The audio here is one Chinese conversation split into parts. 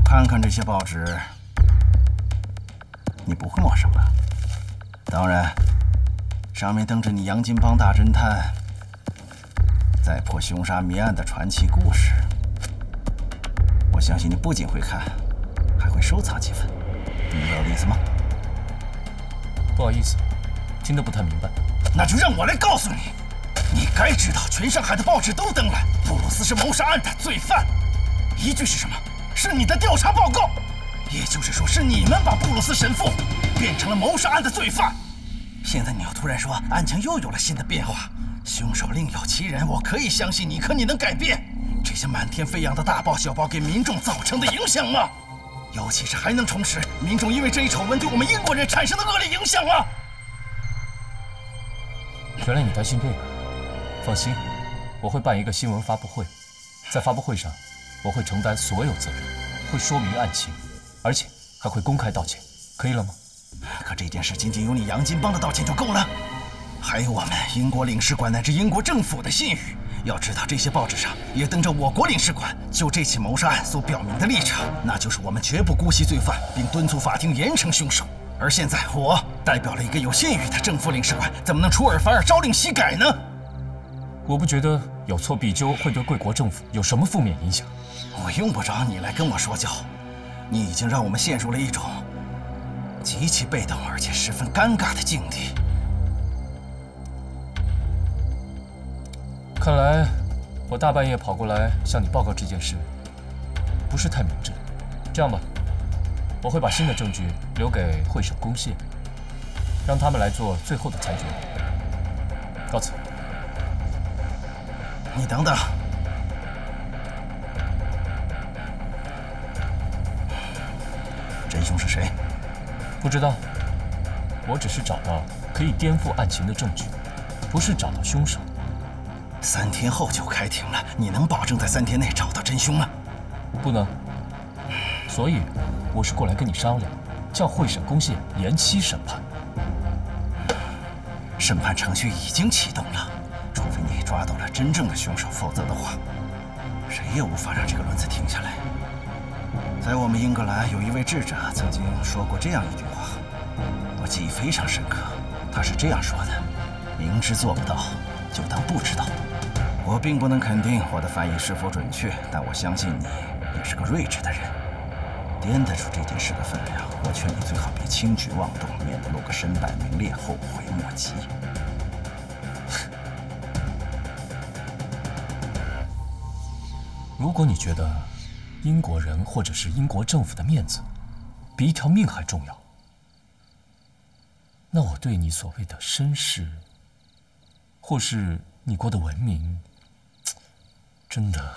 看看这些报纸，你不会陌生吧？当然，上面登着你杨金帮大侦探在破凶杀谜案的传奇故事。我相信你不仅会看，还会收藏几份。你明白我的意思吗？不好意思，听得不太明白。那就让我来告诉你，你该知道，全上海的报纸都登了，布鲁斯是谋杀案的罪犯。依据是什么？是你的调查报告。也就是说，是你们把布鲁斯神父变成了谋杀案的罪犯。现在你要突然说案情又有了新的变化，凶手另有其人，我可以相信你，可你能改变这些满天飞扬的大报小报给民众造成的影响吗？尤其是还能重拾民众因为这一丑闻对我们英国人产生的恶劣影响吗？原来你担心这个，放心，我会办一个新闻发布会，在发布会上，我会承担所有责任，会说明案情，而且还会公开道歉，可以了吗？可这件事仅仅有你杨金帮的道歉就够了？还有我们英国领事馆乃至英国政府的信誉。要知道，这些报纸上也登着我国领事馆就这起谋杀案所表明的立场，那就是我们绝不姑息罪犯，并敦促法庭严惩凶手。而现在，我代表了一个有信誉的政府领事馆，怎么能出尔反尔、朝令夕改呢？我不觉得有错必纠会对贵国政府有什么负面影响。我用不着你来跟我说教，你已经让我们陷入了一种极其被动而且十分尴尬的境地。看来我大半夜跑过来向你报告这件事，不是太明智。这样吧，我会把新的证据留给会审公廨，让他们来做最后的裁决。告辞。你等等，真凶是谁？不知道，我只是找到可以颠覆案情的证据，不是找到凶手。3天后就开庭了，你能保证在3天内找到真凶吗？不能。所以，我是过来跟你商量，叫会审公廨延期审判。审判程序已经启动了，除非你抓到了真正的凶手，否则的话，谁也无法让这个轮子停下来。在我们英格兰有一位智者曾经说过这样一句话，我记忆非常深刻。他是这样说的：明知做不到，就当不知道。我并不能肯定我的翻译是否准确，但我相信你也是个睿智的人，掂得住这件事的分量。我劝你最好别轻举妄动，免得落个身败名裂，后悔莫及。如果你觉得英国人或者是英国政府的面子比一条命还重要，那我对你所谓的绅士，或是你国的文明，真的，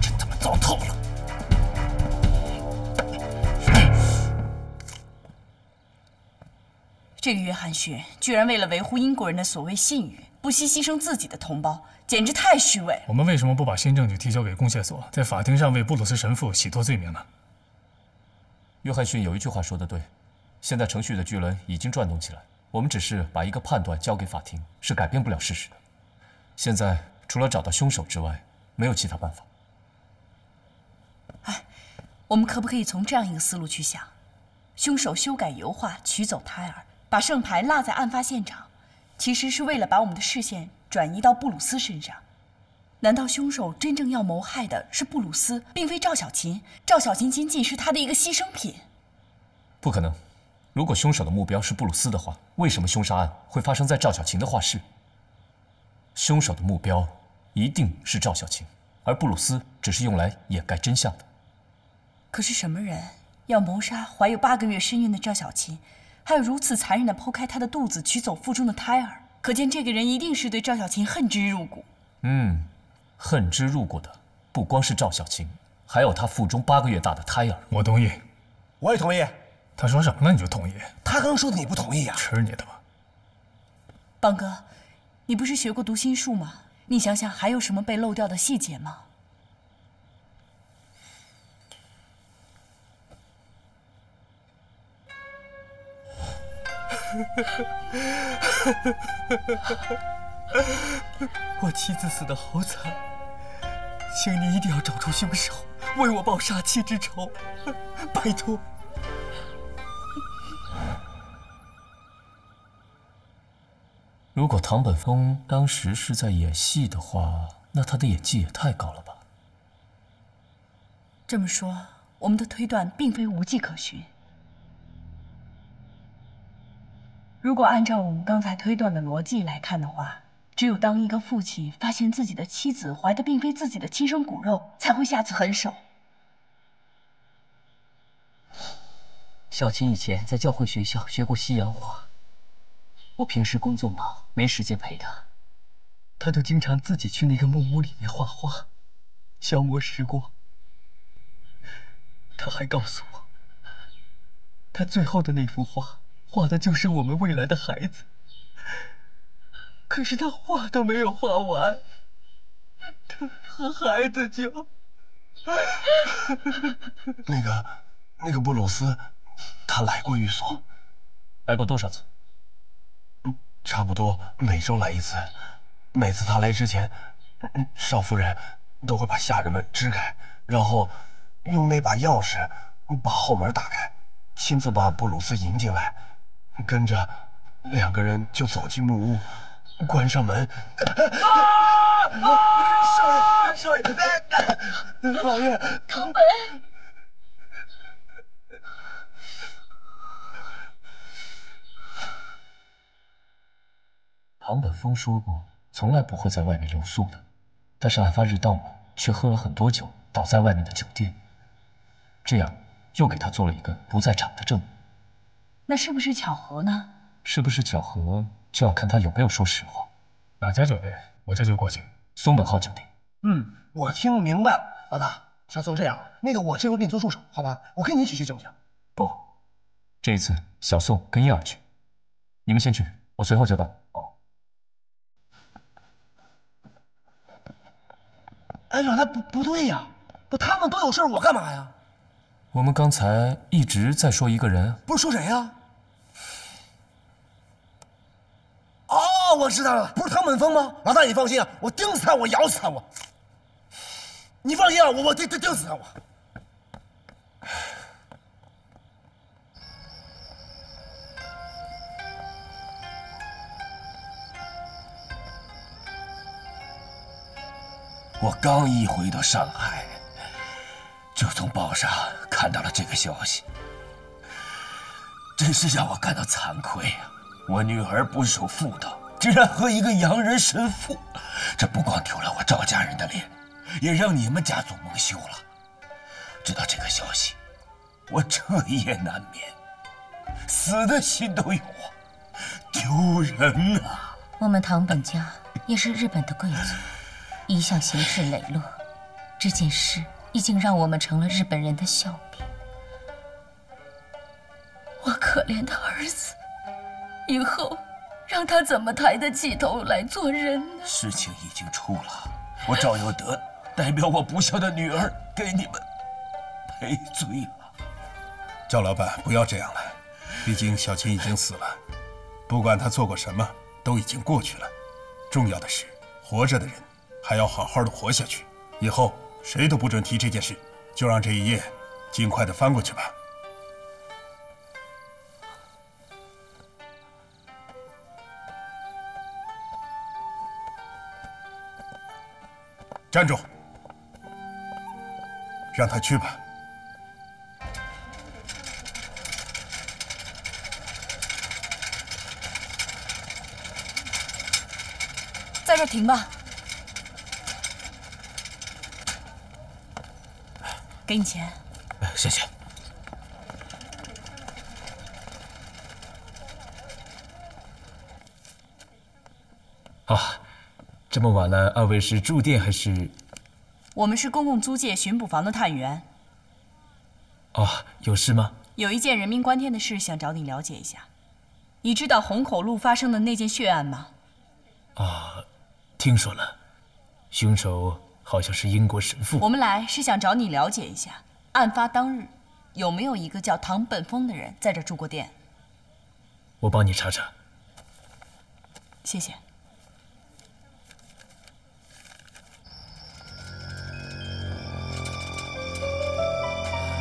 真他妈糟透了！这个约翰逊居然为了维护英国人的所谓信誉，不惜牺牲自己的同胞，简直太虚伪了。我们为什么不把新证据提交给公廨所，在法庭上为布鲁斯神父洗脱罪名呢？约翰逊有一句话说得对，现在程序的巨轮已经转动起来，我们只是把一个判断交给法庭，是改变不了事实的。现在除了找到凶手之外，没有其他办法。我们可不可以从这样一个思路去想：凶手修改油画，取走胎儿，把圣牌落在案发现场，其实是为了把我们的视线转移到布鲁斯身上。难道凶手真正要谋害的是布鲁斯，并非赵小琴？赵小琴仅仅是他的一个牺牲品？不可能。如果凶手的目标是布鲁斯的话，为什么凶杀案会发生在赵小琴的画室？凶手的目标一定是赵小琴，而布鲁斯只是用来掩盖真相的。可是什么人要谋杀怀有8个月身孕的赵小琴，还有如此残忍地剖开她的肚子，取走腹中的胎儿？可见这个人一定是对赵小琴恨之入骨。恨之入骨的不光是赵小琴，还有她腹中8个月大的胎儿。我同意。我也同意。他说什么了你就同意？他刚说的你不同意啊？吃你的吧！邦哥，你不是学过读心术吗？你想想还有什么被漏掉的细节吗？我妻子死得好惨，请你一定要找出凶手，为我报杀妻之仇，拜托。如果唐本峰当时是在演戏的话，那他的演技也太高了吧？这么说，我们的推断并非无迹可寻。如果按照我们刚才推断的逻辑来看的话，只有当一个父亲发现自己的妻子怀的并非自己的亲生骨肉，才会下此狠手。小琴以前在教会学校学过西洋画，我平时工作忙，没时间陪她，她就经常自己去那个木屋里面画画，消磨时光。她还告诉我，她最后的那幅画画的就是我们未来的孩子，可是她画都没有画完，她和孩子就……那个布鲁斯，他来过寓所，来过多少次？差不多每周来一次。每次他来之前，少夫人都会把下人们支开，然后用那把钥匙把后门打开，亲自把布鲁斯迎进来，跟着两个人就走进木屋，关上门。少爷，老爷，唐本。唐本峰说过，从来不会在外面留宿的，但是案发日当晚却喝了很多酒，倒在外面的酒店，这样又给他做了一个不在场的证明。那是不是巧合呢？是不是巧合，就要看他有没有说实话。哪家酒店？我这就过去。松本号酒店。我听明白了，老大，下次这样，我这回给你做助手，好吧？我跟你一起去行不行？不，这一次小宋跟燕儿去，你们先去，我随后就到。哦。哎，老大，不对呀，他们都有事，我干嘛呀？我们刚才一直在说一个人，不是说谁呀？哦，我知道了，不是唐本峰吗？老大，你放心啊，我盯死他，我咬死他，我。你放心啊，我盯死他，我。我刚一回到上海，就从报上看到了这个消息，真是让我感到惭愧啊！我女儿不守妇道，竟然和一个洋人神父，这不光丢了我赵家人的脸，也让你们家族蒙羞了。知道这个消息，我彻夜难眠，死的心都有啊，丢人啊！我们唐本家也是日本的贵族，一向行事磊落，这件事已经让我们成了日本人的笑柄。我可怜的儿子，以后让他怎么抬得起头来做人呢？事情已经出了，我赵有德代表我不孝的女儿给你们赔罪了。赵老板，不要这样了，毕竟小琴已经死了，不管她做过什么，都已经过去了。重要的是，活着的人还要好好的活下去。以后谁都不准提这件事，就让这一页尽快的翻过去吧。站住！让他去吧。在这停吧。给你钱。谢谢。啊，这么晚了，二位是住店还是？我们是公共租界巡捕房的探员。啊，有事吗？有一件人命关天的事，想找你了解一下。你知道虹口路发生的那件血案吗？啊，听说了，凶手好像是英国神父。我们来是想找你了解一下，案发当日有没有一个叫唐本峰的人在这住过店？我帮你查查。谢谢。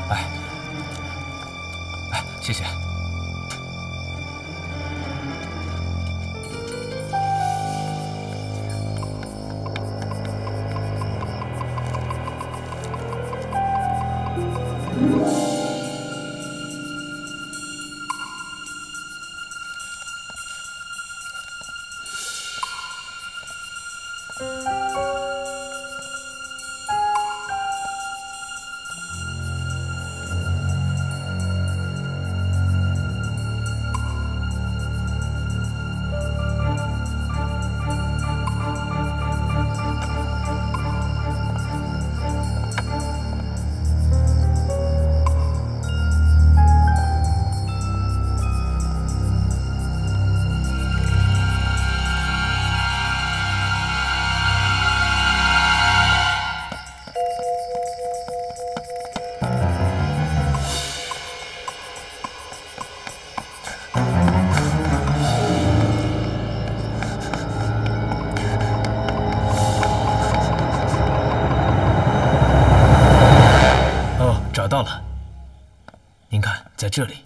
哎，谢谢。找到了，您看，在这里。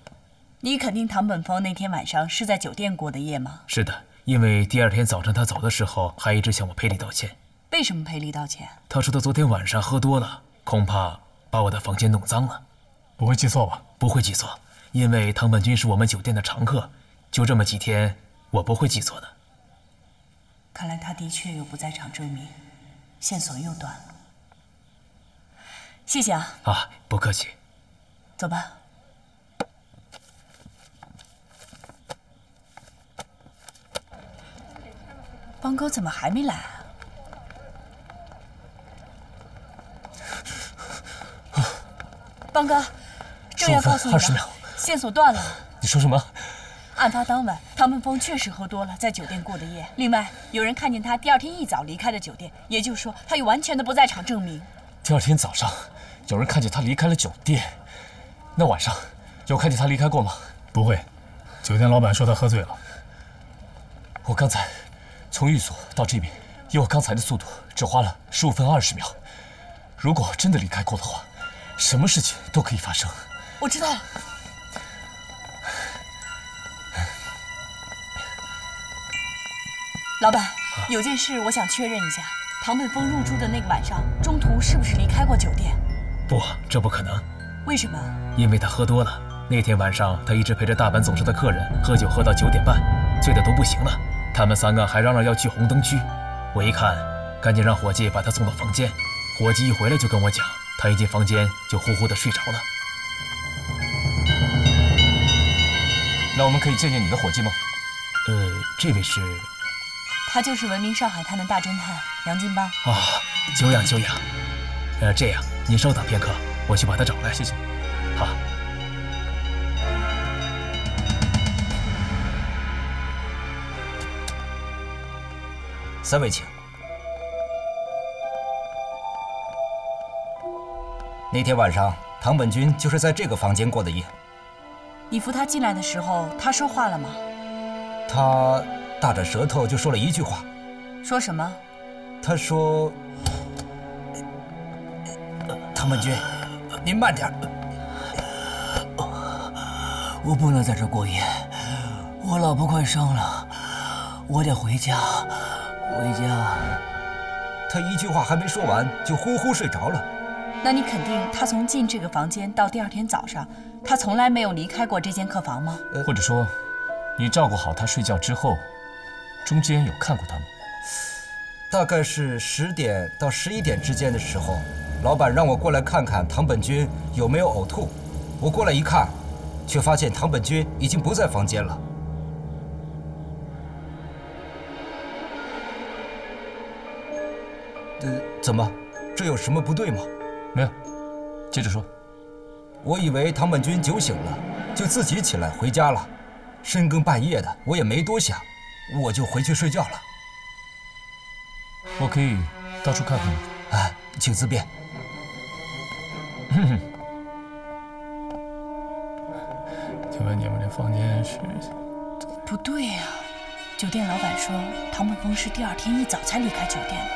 你肯定唐本峰那天晚上是在酒店过的夜吗？是的，因为第二天早上他走的时候还一直向我赔礼道歉。为什么赔礼道歉？他说他昨天晚上喝多了，恐怕把我的房间弄脏了。不会记错吧？不会记错，因为唐本军是我们酒店的常客，就这么几天，我不会记错的。看来他的确有不在场证明，线索又断了。谢谢啊！啊，不客气。走吧。邦哥怎么还没来啊？邦哥，正要告诉你20秒，线索断了。你说什么？案发当晚，唐本峰确实喝多了，在酒店过的夜。另外，有人看见他第二天一早离开了酒店，也就是说，他有完全的不在场证明。第二天早上，有人看见他离开了酒店。那晚上，有看见他离开过吗？不会，酒店老板说他喝醉了。我刚才从寓所到这边，以我刚才的速度，只花了15分20秒。如果真的离开过的话，什么事情都可以发生。我知道了。老板，有件事我想确认一下，唐本峰入住的那个晚上，中途是不是离开过酒店？不，这不可能。为什么？因为他喝多了。那天晚上，他一直陪着大阪总社的客人喝酒，喝到9点半，醉得都不行了。他们3个还嚷嚷要去红灯区。我一看，赶紧让伙计把他送到房间。伙计一回来就跟我讲，他一进房间就呼呼地睡着了。那我们可以见见你的伙计吗？这位是？他就是闻名上海滩的大侦探杨金邦。啊，久仰久仰。这样，您稍等片刻，我去把他找来。谢谢。好。3位请。那天晚上，唐本军就是在这个房间过的夜。你扶他进来的时候，他说话了吗？他大着舌头就说了一句话。说什么？他说：“唐本军，您慢点。我不能在这过夜，我老婆快生了，我得回家。回家。”他一句话还没说完，就呼呼睡着了。那你肯定他从进这个房间到第二天早上，他从来没有离开过这间客房吗？或者说，你照顾好他睡觉之后，中间有看过他吗？大概是10点到11点之间的时候，老板让我过来看看唐本军有没有呕吐。我过来一看，却发现唐本军已经不在房间了。怎么？这有什么不对吗？没有，接着说。我以为唐本军酒醒了，就自己起来回家了。深更半夜的，我也没多想，我就回去睡觉了。我可以到处看看吗？啊，请自便。请问你们这房间是？不对呀，酒店老板说唐本峰是第二天一早才离开酒店的，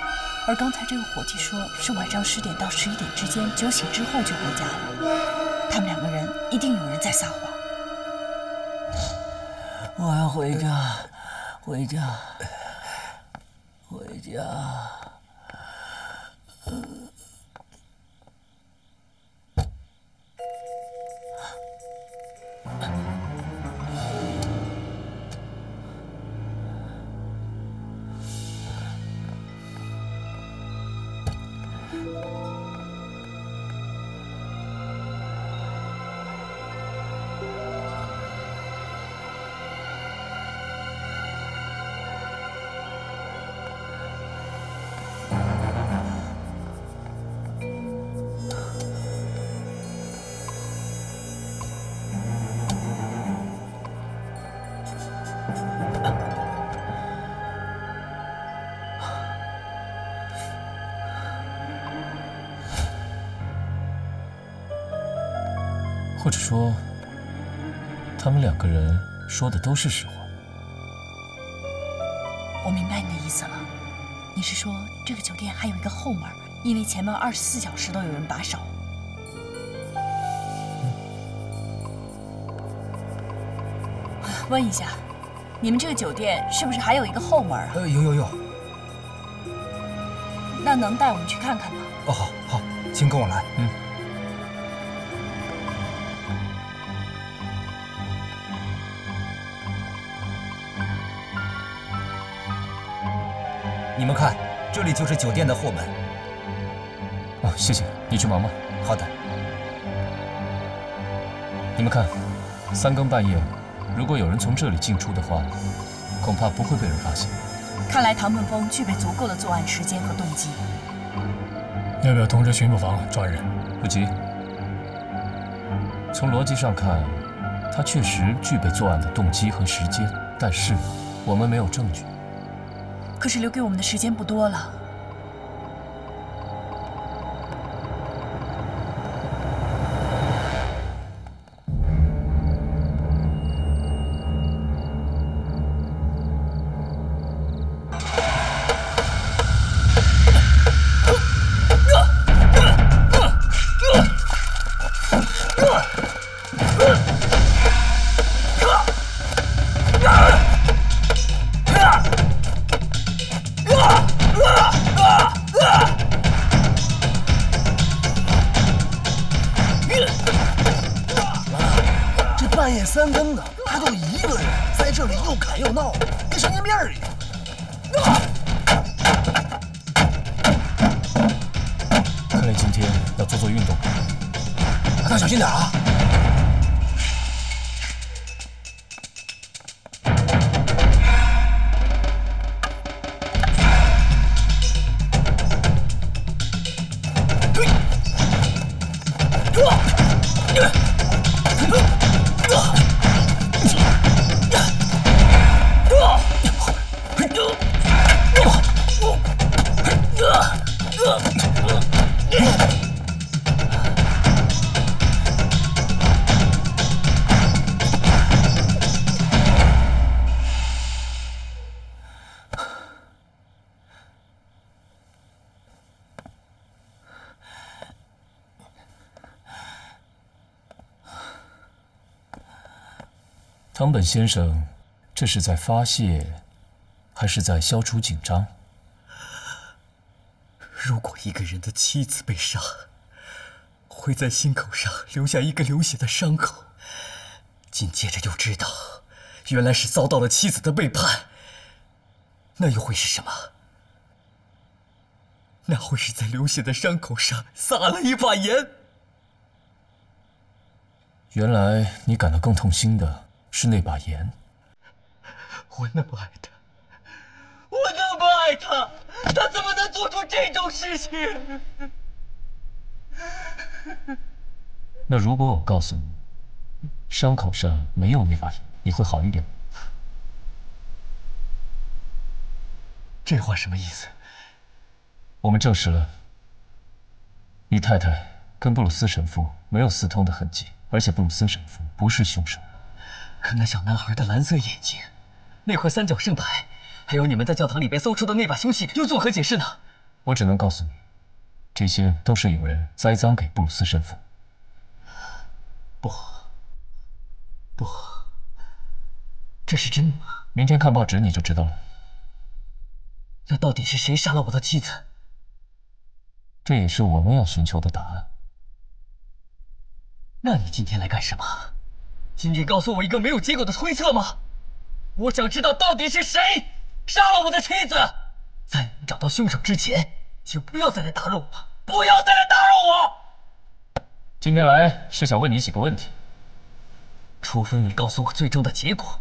而刚才这个伙计说是晚上10点到11点之间酒醒之后就回家了。他们2个人一定有人在撒谎。我要回家，回家，回家。或者说，他们2个人说的都是实话。我明白你的意思了，你是说这个酒店还有一个后门，因为前门24小时都有人把守。问一下，你们这个酒店是不是还有一个后门啊？有。那能带我们去看看吗？哦，好，请跟我来。你们看，这里就是酒店的后门。哦，谢谢，你去忙吧。好的。你们看，3更半夜，如果有人从这里进出的话，恐怕不会被人发现。看来唐本峰具备足够的作案时间和动机。要不要通知巡捕房抓人？不急。从逻辑上看，他确实具备作案的动机和时间，但是我们没有证据。可是留给我们的时间不多了。半夜3更的，他就一个人在这里又砍又闹，跟神经病一样。看来今天要做运动。大家小心点啊！堂本先生，这是在发泄，还是在消除紧张？如果一个人的妻子被杀，会在心口上留下一个流血的伤口，紧接着又知道，原来是遭到了妻子的背叛，那又会是什么？那会是在流血的伤口上撒了一把盐。原来你感到更痛心的是那把盐。我那么爱他，我那么爱他，他怎么能做出这种事情？那如果我告诉你，伤口上没有那把盐，你会好一点吗？这话什么意思？我们证实了，你太太跟布鲁斯神父没有私通的痕迹，而且布鲁斯神父不是凶手。可那小男孩的蓝色眼睛，那块三角圣牌，还有你们在教堂里边搜出的那把凶器，又作何解释呢？我只能告诉你，这些都是有人栽赃给布鲁斯神父。不，这是真的吗？明天看报纸你就知道了。那到底是谁杀了我的妻子？这也是我们要寻求的答案。那你今天来干什么？今天告诉我一个没有结果的推测吗？我想知道到底是谁杀了我的妻子。在能找到凶手之前，就不要再来打扰我，不要再来打扰我。今天来是想问你几个问题，除非你告诉我最终的结果，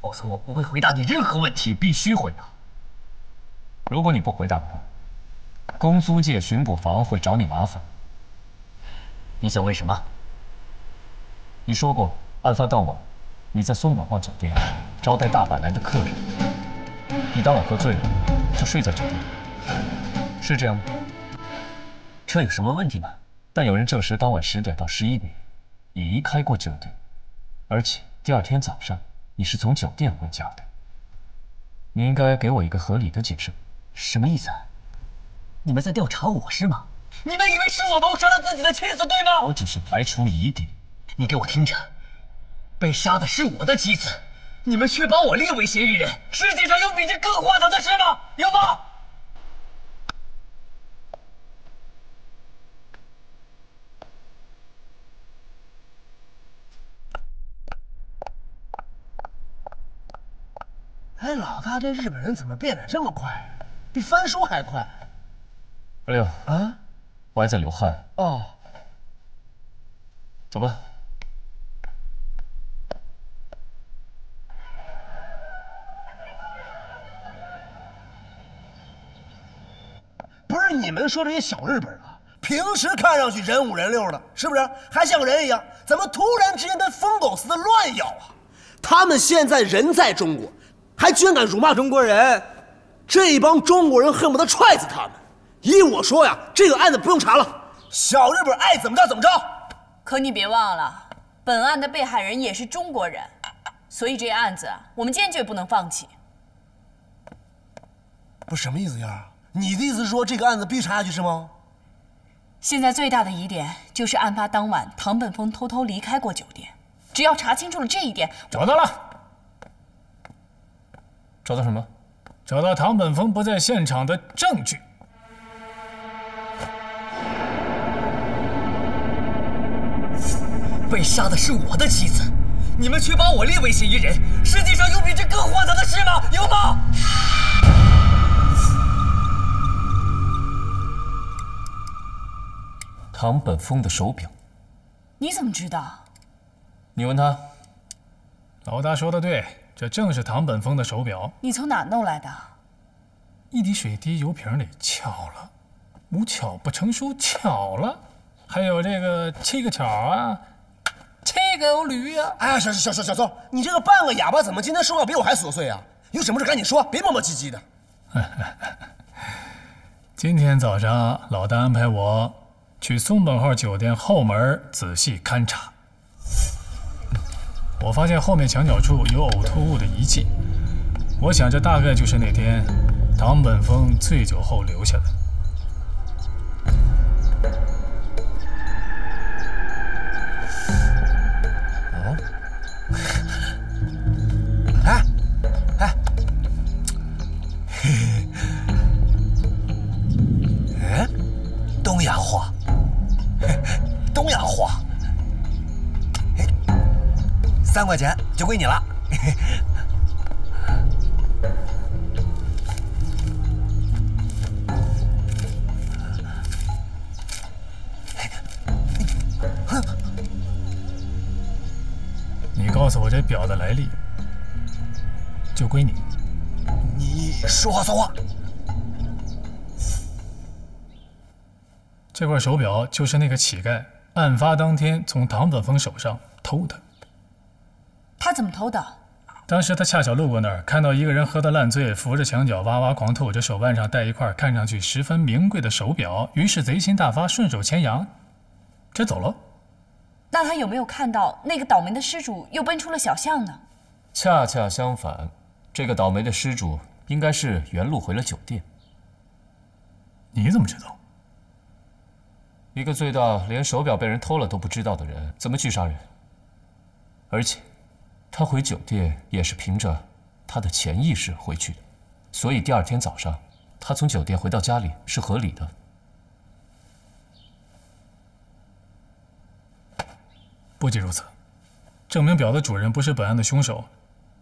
否则我不会回答你任何问题。你必须回答。如果你不回答我，公租界巡捕房会找你麻烦。你想问什么？你说过，案发当晚你在松本晃酒店招待大阪来的客人，你当晚喝醉了就睡在酒店，是这样吗？这有什么问题吗？但有人证实当晚10点到11点你离开过酒店，而且第二天早上你是从酒店回家的。你应该给我一个合理的解释。什么意思？你们在调查我是吗？你们以为是我谋杀了自己的妻子，对吗？我只是排除疑点。你给我听着，被杀的是我的妻子，你们却把我列为嫌疑人。世界上有比这更荒唐的事吗？有吗？哎，老大，这日本人怎么变得这么快？比翻书还快。阿六啊，我还在流汗。哦，走吧。不是你们说这些小日本啊，平时看上去人五人六的，是不是？还像人一样，怎么突然之间跟疯狗似的乱咬啊？他们现在人在中国，还居然敢辱骂中国人，这帮中国人恨不得踹死他们。依我说呀，这个案子不用查了，小日本爱怎么着怎么着。可你别忘了，本案的被害人也是中国人，所以这案子我们坚决不能放弃。不是什么意思呀？你的意思是说这个案子必须查下去是吗？现在最大的疑点就是案发当晚唐本峰偷偷离开过酒店，只要查清楚了这一点，找到了。找到什么？找到唐本峰不在现场的证据。被杀的是我的妻子，你们却把我列为嫌疑人。世界上有比这更荒唐的事吗？有吗？唐本峰的手表，你怎么知道？你问他。老大说的对，这正是唐本峰的手表。你从哪弄来的？一滴水滴油瓶里，巧了，无巧不成书，巧了。还有这个7个巧啊，7个有驴呀。哎呀，小邹，你这个半个哑巴怎么今天说话比我还琐碎啊？有什么事赶紧说，别磨磨唧唧的。今天早上老大安排我去松本号酒店后门仔细勘察，我发现后面墙角处有呕吐物的遗迹，我想这大概就是那天唐本峰醉酒后留下的。东洋话，东洋话，3块钱就归你了。你告诉我这表的来历，就归你。你说话算话。这块手表就是那个乞丐案发当天从唐本峰手上偷的。他怎么偷的？当时他恰巧路过那儿，看到一个人喝得烂醉，扶着墙角哇哇狂吐着，手腕上戴一块看上去十分名贵的手表，于是贼心大发，顺手牵羊，这走了。那他有没有看到那个倒霉的失主又奔出了小巷呢？恰恰相反，这个倒霉的失主应该是原路回了酒店。你怎么知道？一个醉到连手表被人偷了都不知道的人，怎么去杀人？而且，他回酒店也是凭着他的潜意识回去的，所以第二天早上，他从酒店回到家里是合理的。不仅如此，证明表的主人不是本案的凶手，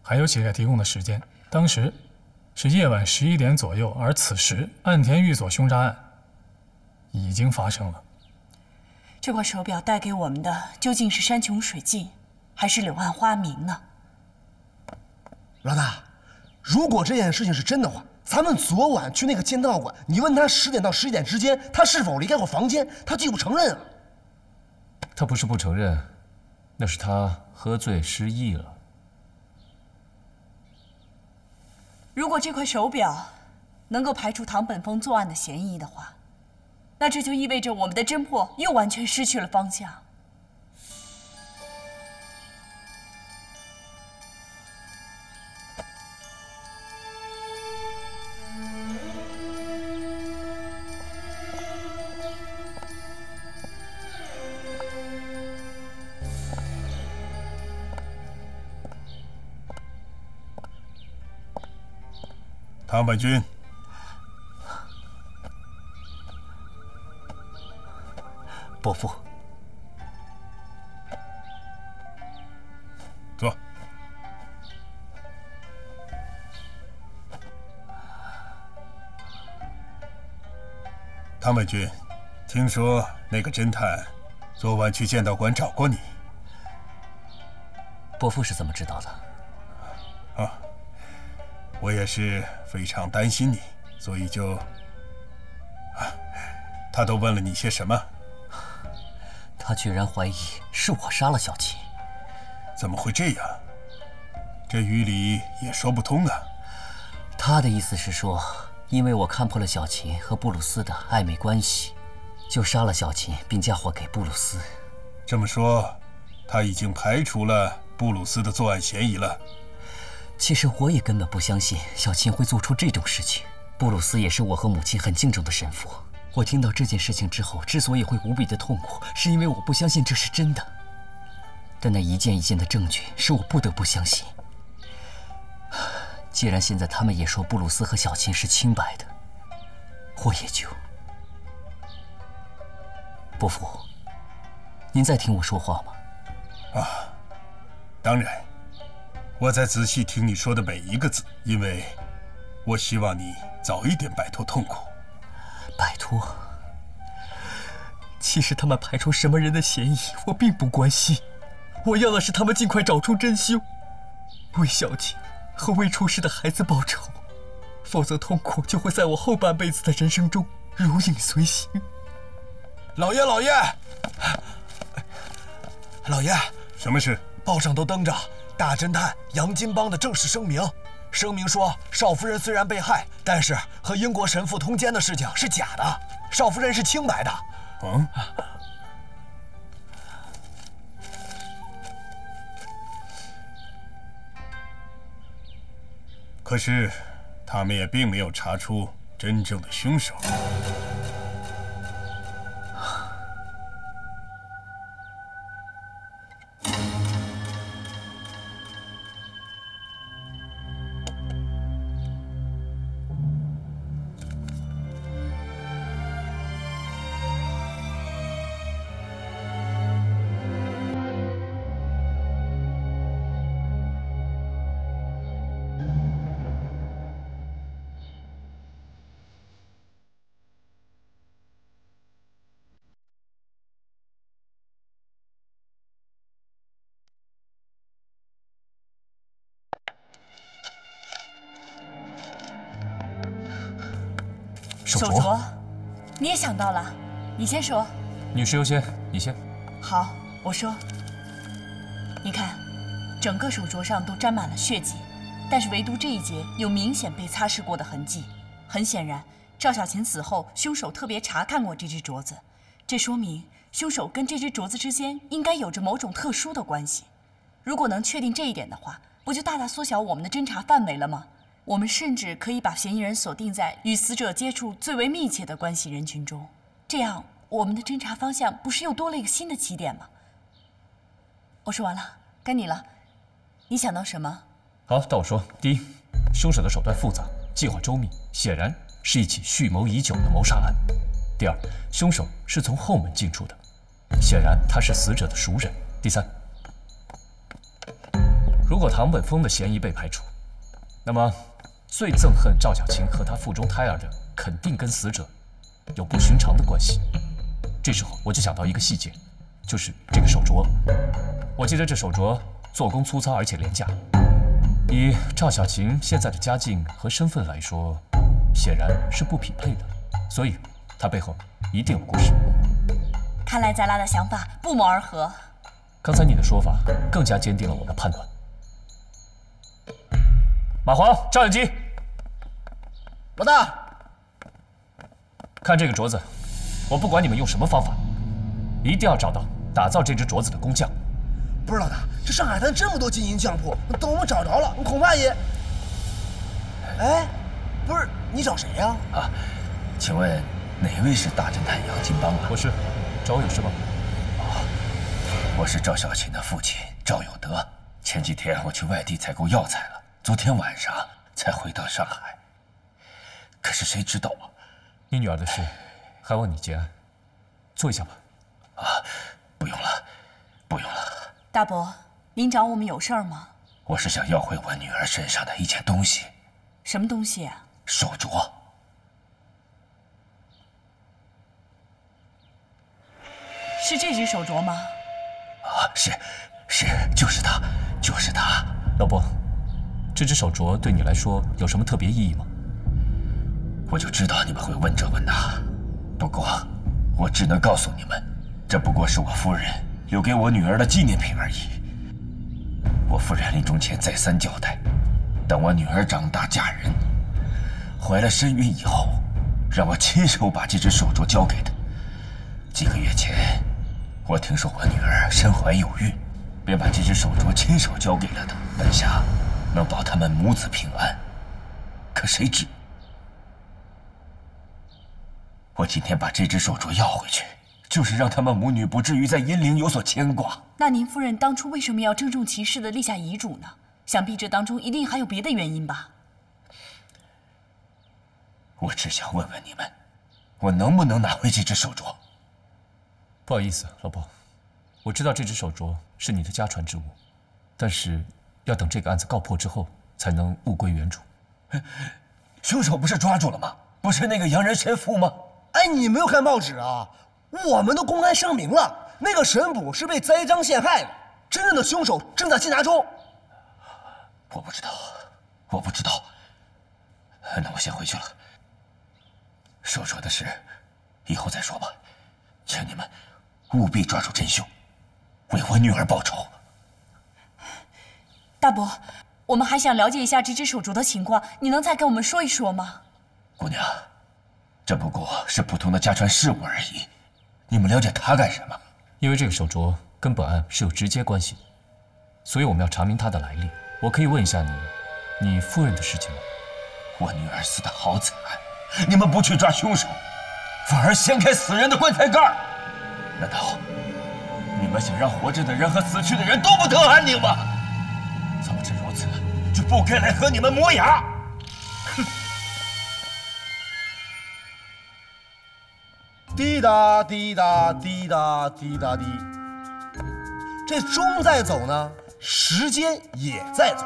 还有乞丐提供的时间，当时是夜晚11点左右，而此时岸田寓所凶杀案已经发生了。这块手表带给我们的究竟是山穷水尽，还是柳暗花明呢？老大，如果这件事情是真的话，咱们昨晚去那个剑道馆，你问他10点到11点之间，他是否离开过房间，他拒不承认啊。他不是不承认，那是他喝醉失忆了。如果这块手表能够排除唐本峰作案的嫌疑的话，那这就意味着我们的侦破又完全失去了方向。唐本君，伯父，坐。唐本君，听说那个侦探昨晚去剑道馆找过你。伯父是怎么知道的？啊，我也是非常担心你，所以就……他都问了你些什么？他居然怀疑是我杀了小琴。怎么会这样？这于理也说不通啊。他的意思是说，因为我看破了小琴和布鲁斯的暧昧关系，就杀了小琴，并嫁祸给布鲁斯。这么说，他已经排除了布鲁斯的作案嫌疑了。其实我也根本不相信小琴会做出这种事情。布鲁斯也是我和母亲很敬重的神父。我听到这件事情之后，之所以会无比的痛苦，是因为我不相信这是真的。但那一件一件的证据，使我不得不相信。既然现在他们也说布鲁斯和小琴是清白的，我也就……伯父，您在听我说话吗？啊，当然。我在仔细听你说的每一个字，因为我希望你早一点摆脱痛苦。摆脱？其实他们排除什么人的嫌疑，我并不关心。我要的是他们尽快找出真凶，为小琴和未出世的孩子报仇，否则痛苦就会在我后半辈子的人生中如影随形。老爷，老爷，老爷，什么事？报上都登着大侦探杨金邦的正式声明。声明说，少夫人虽然被害，但是和英国神父通奸的事情是假的，少夫人是清白的。嗯。可是，他们也并没有查出真正的凶手。手镯，你也想到了，你先说。女士优先，你先。好，我说。你看，整个手镯上都沾满了血迹，但是唯独这一节有明显被擦拭过的痕迹。很显然，赵小琴死后，凶手特别查看过这只镯子，这说明凶手跟这只镯子之间应该有着某种特殊的关系。如果能确定这一点的话，不就大大缩小我们的侦查范围了吗？我们甚至可以把嫌疑人锁定在与死者接触最为密切的关系人群中，这样我们的侦查方向不是又多了一个新的起点吗？我说完了，该你了。你想到什么？好，到我说。第一，凶手的手段复杂，计划周密，显然是一起蓄谋已久的谋杀案。第二，凶手是从后门进出的，显然他是死者的熟人。第三，如果唐本峰的嫌疑被排除，那么最憎恨赵小琴和她腹中胎儿的，肯定跟死者有不寻常的关系。这时候我就想到一个细节，就是这个手镯。我记得这手镯做工粗糙而且廉价，以赵小琴现在的家境和身份来说，显然是不匹配的，所以她背后一定有故事。看来咱俩的想法不谋而合。刚才你的说法更加坚定了我的判断。马黄、赵永基，老大，看这个镯子，我不管你们用什么方法，一定要找到打造这只镯子的工匠。不是老大，这上海滩这么多金银匠铺，等我们找着了，恐怕也……哎，不是，你找谁呀？啊，请问哪位是大侦探杨金邦啊？我是，找我有事吗？我是赵小琴的父亲赵有德。前几天我去外地采购药材了，昨天晚上才回到上海。可是谁知道啊？你女儿的事，还望你节哀。坐一下吧。啊，不用了，不用了。大伯，您找我们有事儿吗？我是想要回我女儿身上的一件东西。什么东西啊？手镯。是这只手镯吗？啊，是，就是它，就是它。老伯，这只手镯对你来说有什么特别意义吗？我就知道你们会问这问那，不过我只能告诉你们，这不过是我夫人留给我女儿的纪念品而已。我夫人临终前再三交代，等我女儿长大嫁人，怀了身孕以后，让我亲手把这只手镯交给她。几个月前，我听说我女儿身怀有孕，便把这只手镯亲手交给了她，本想能保他们母子平安。可谁知，我今天把这只手镯要回去，就是让他们母女不至于在阴陵有所牵挂。那您夫人当初为什么要郑重其事地立下遗嘱呢？想必这当中一定还有别的原因吧？我只想问问你们，我能不能拿回这只手镯？不好意思，老伯，我知道这只手镯是你的家传之物，但是要等这个案子告破之后，才能物归原主。凶手不是抓住了吗？不是那个洋人神父吗？哎，你没有看报纸啊？我们都公开声明了，那个神捕是被栽赃陷害的，真正的凶手正在缉拿中。我不知道，我不知道。那我先回去了。手镯的事，以后再说吧。请你们务必抓住真凶，为我女儿报仇。大伯，我们还想了解一下这只手镯的情况，你能再跟我们说一说吗？姑娘，这不过是普通的家传事物而已，你们了解它干什么？因为这个手镯跟本案是有直接关系的，所以我们要查明它的来历。我可以问一下你夫人的事情吗？我女儿死得好惨，你们不去抓凶手，反而掀开死人的棺材盖儿，难道你们想让活着的人和死去的人都不得安宁吗？早知如此，就不该来和你们磨牙。哼！滴答滴答滴答滴答滴，这钟在走呢，时间也在走，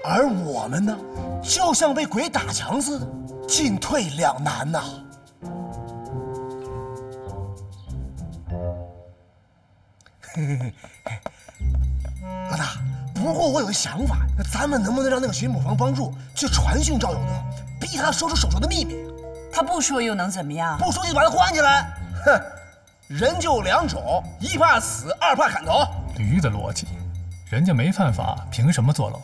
而我们呢，就像被鬼打墙似的，进退两难呐。老大，不过我有个想法，咱们能不能让那个巡捕房帮助去传讯赵有德，逼他说出手镯的秘密？他不说又能怎么样？不说就把他关起来。哼，人就两种，一怕死，二怕砍头。驴的逻辑，人家没犯法，凭什么坐牢？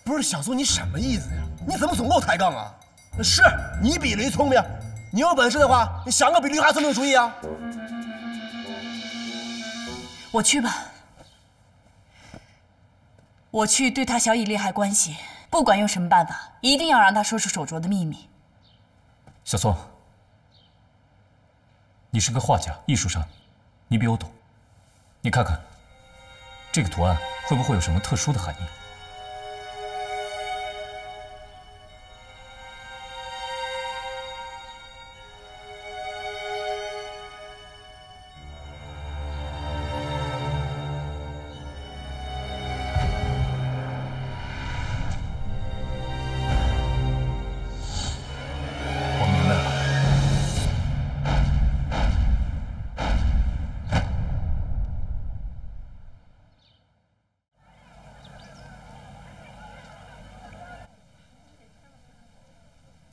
不是小苏，你什么意思呀？你怎么总跟我抬杠啊？是你比驴聪明，你有本事的话，你想个比驴还聪明的主意啊！我去吧。我去对他小以利害关系，不管用什么办法，一定要让他说出手镯的秘密。小宋，你是个画家，艺术上，你比我懂。你看看，这个图案会不会有什么特殊的含义？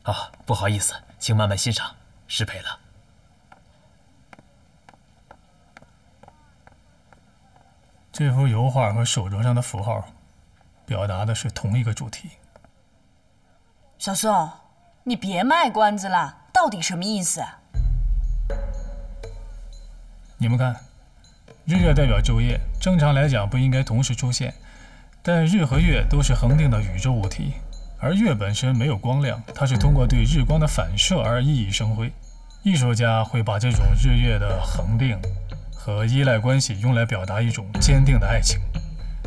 啊，不好意思，请慢慢欣赏，失陪了。这幅油画和手镯上的符号，表达的是同一个主题。小宋，你别卖关子了，到底什么意思？你们看，日月代表昼夜，正常来讲不应该同时出现，但日和月都是恒定的宇宙物体。而月本身没有光亮，它是通过对日光的反射而熠熠生辉。艺术家会把这种日月的恒定和依赖关系用来表达一种坚定的爱情。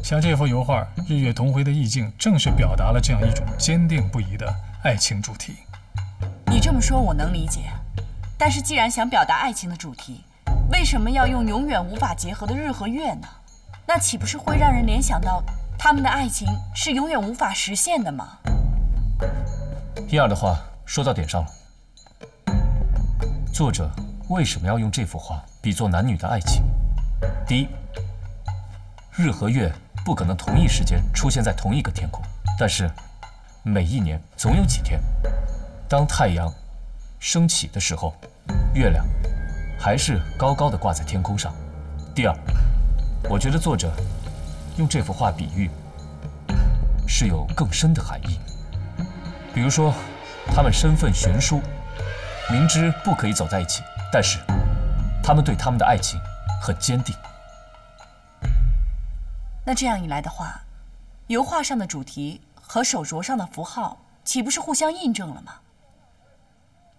像这幅油画《日月同辉》的意境，正是表达了这样一种坚定不移的爱情主题。你这么说我能理解，但是既然想表达爱情的主题，为什么要用永远无法结合的日和月呢？那岂不是会让人联想到他们的爱情是永远无法实现的吗？伊尔的话说到点上了。作者为什么要用这幅画比作男女的爱情？第一，日和月不可能同一时间出现在同一个天空，但是每一年总有几天，当太阳升起的时候，月亮还是高高的挂在天空上。第二，我觉得作者用这幅画比喻是有更深的含义。比如说，他们身份悬殊，明知不可以走在一起，但是他们对他们的爱情很坚定。那这样一来的话，油画上的主题和手镯上的符号岂不是互相印证了吗？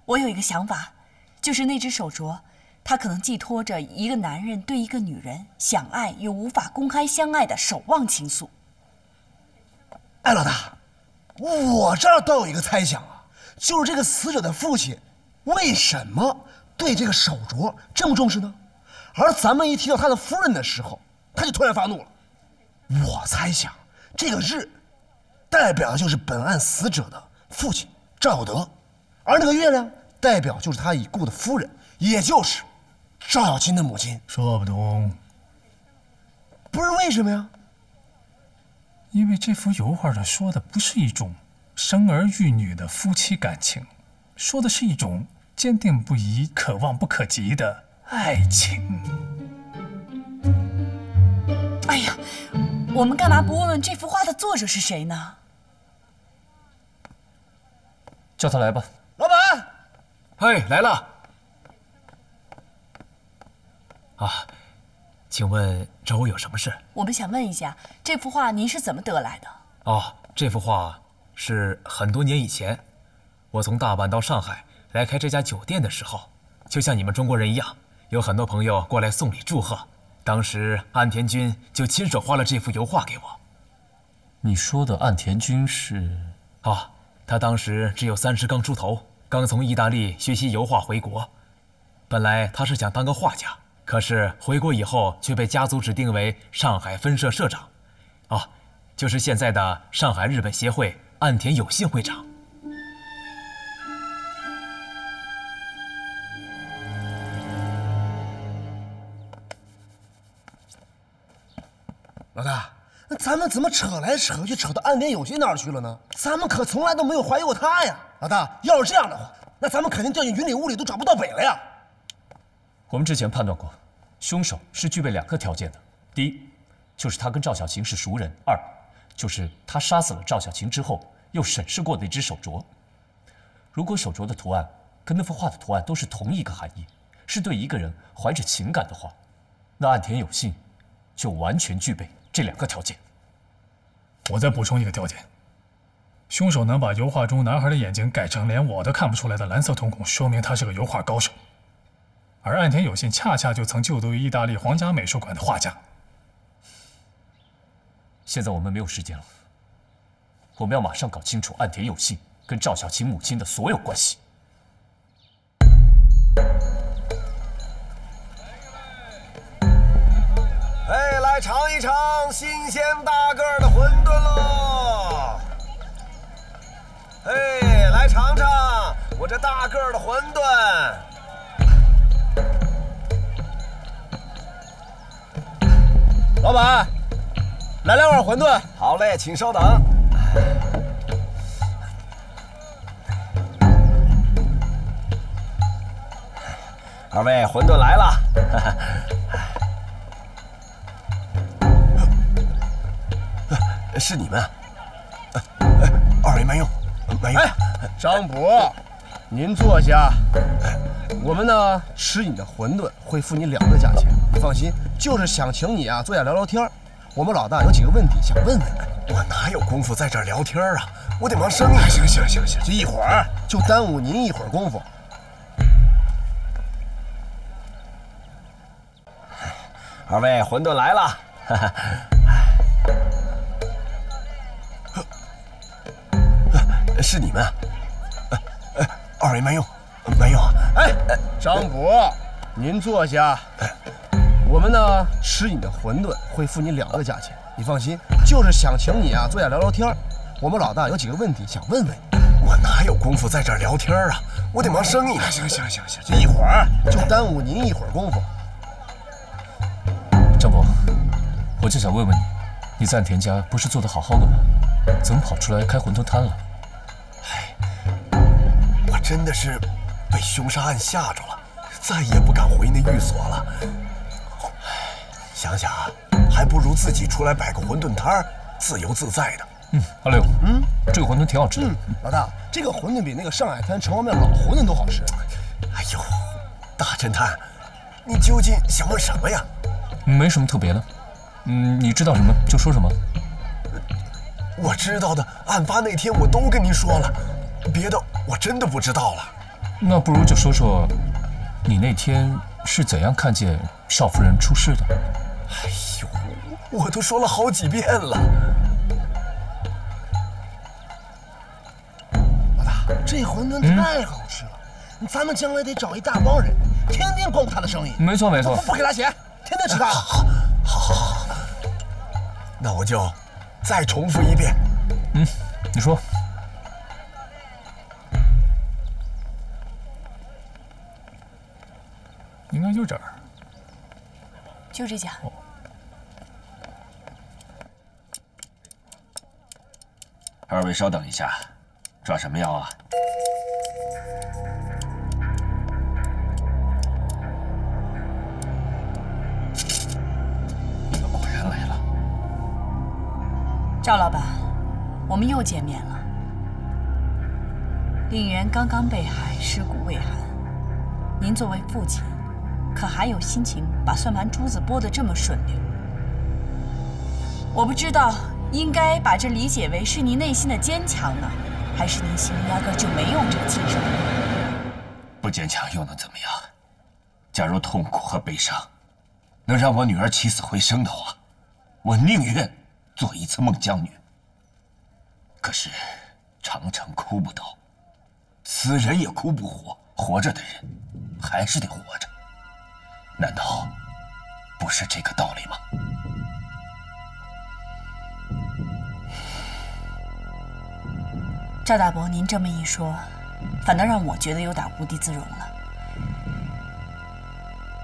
我有一个想法，就是那只手镯，它可能寄托着一个男人对一个女人想爱又无法公开相爱的守望情愫。哎，老大，我这儿倒有一个猜想啊，就是这个死者的父亲为什么对这个手镯这么重视呢？而咱们一提到他的夫人的时候，他就突然发怒了。我猜想，这个日代表的就是本案死者的父亲赵有德，而那个月亮代表就是他已故的夫人，也就是赵小青的母亲。说不通，不是为什么呀？因为这幅油画上说的不是一种生儿育女的夫妻感情，说的是一种坚定不移、可望不可及的爱情。哎呀，我们干嘛不问问这幅画的作者是谁呢？叫他来吧。老板，哎，来了。啊，请问找我有什么事？我们想问一下，这幅画您是怎么得来的？哦，这幅画是很多年以前，我从大阪到上海来开这家酒店的时候，就像你们中国人一样，有很多朋友过来送礼祝贺。当时岸田君就亲手画了这幅油画给我。你说的岸田君是？哦，他当时只有30刚出头，刚从意大利学习油画回国。本来他是想当个画家，可是回国以后却被家族指定为上海分社社长。哦，就是现在的上海日本协会岸田有信会长。老大，那咱们怎么扯来扯去扯到岸田有信那儿去了呢？咱们可从来都没有怀疑过他呀！老大，要是这样的话，那咱们肯定掉进云里雾里都找不到北了呀！我们之前判断过，凶手是具备2个条件的：第一，就是他跟赵小晴是熟人；二，就是他杀死了赵小晴之后又审视过那只手镯。如果手镯的图案跟那幅画的图案都是同一个含义，是对一个人怀着情感的话，那岸田有信就完全具备这2个条件。我再补充一个条件：凶手能把油画中男孩的眼睛改成连我都看不出来的蓝色瞳孔，说明他是个油画高手。而岸田有信恰恰就曾就读于意大利皇家美术馆的画家。现在我们没有时间了，我们要马上搞清楚岸田有信跟赵小琴母亲的所有关系。哎，来尝一尝新鲜大个儿的馄饨喽！哎，来尝尝我这大个儿的馄饨。老板，来2碗馄饨。好嘞，请稍等。二位，馄饨来了。是你们？二位慢用，慢用。哎，张伯，您坐下。我们呢吃你的馄饨会付你2个价钱，你放心，就是想请你啊坐下聊聊天。我们老大有几个问题想问问你。我哪有功夫在这儿聊天啊？我得忙生意。行，就一会儿，就耽误您一会儿功夫。二位，馄饨来了。是你们？二位慢用，慢用。哎，张伯，您坐下。我们呢吃你的馄饨会付你2个价钱，你放心，就是想请你啊坐下聊聊天。我们老大有几个问题想问问你。我哪有功夫在这儿聊天啊？我得忙生意。行，就一会儿，就耽误您一会儿功夫。张伯，我就想问问你，你在岸田家不是做得好好的吗？怎么跑出来开馄饨摊了？我真的是被凶杀案吓着了，再也不敢回那寓所了。想想啊，还不如自己出来摆个馄饨摊儿，自由自在的。阿六，这个馄饨挺好吃的。老大，这个馄饨比那个上海滩城隍庙老馄饨都好吃。哎呦，大侦探，你究竟想问什么呀？没什么特别的。你知道什么就说什么。我知道的，案发那天我都跟您说了，别的我真的不知道了。那不如就说说，你那天是怎样看见少夫人出事的？哎呦，我都说了好几遍了。老大，这馄饨太好吃了，咱们将来得找一大帮人，天天光顾他的生意。没错，不给他钱，天天吃他的。好，那我就再重复一遍。你说。应该就这儿。就这家。二位稍等一下，抓什么药啊？你们果然来了。赵老板，我们又见面了。令媛刚刚被害，尸骨未寒。您作为父亲，可还有心情把算盘珠子拨得这么顺溜？我不知道应该把这理解为是您内心的坚强呢，还是您心里压根就没有这个亲生的？不坚强又能怎么样？假如痛苦和悲伤能让我女儿起死回生的话，我宁愿做一次孟姜女。可是长城哭不倒，死人也哭不活，活着的人还是得活着。难道不是这个道理吗？赵大伯，您这么一说，反倒让我觉得有点无地自容了。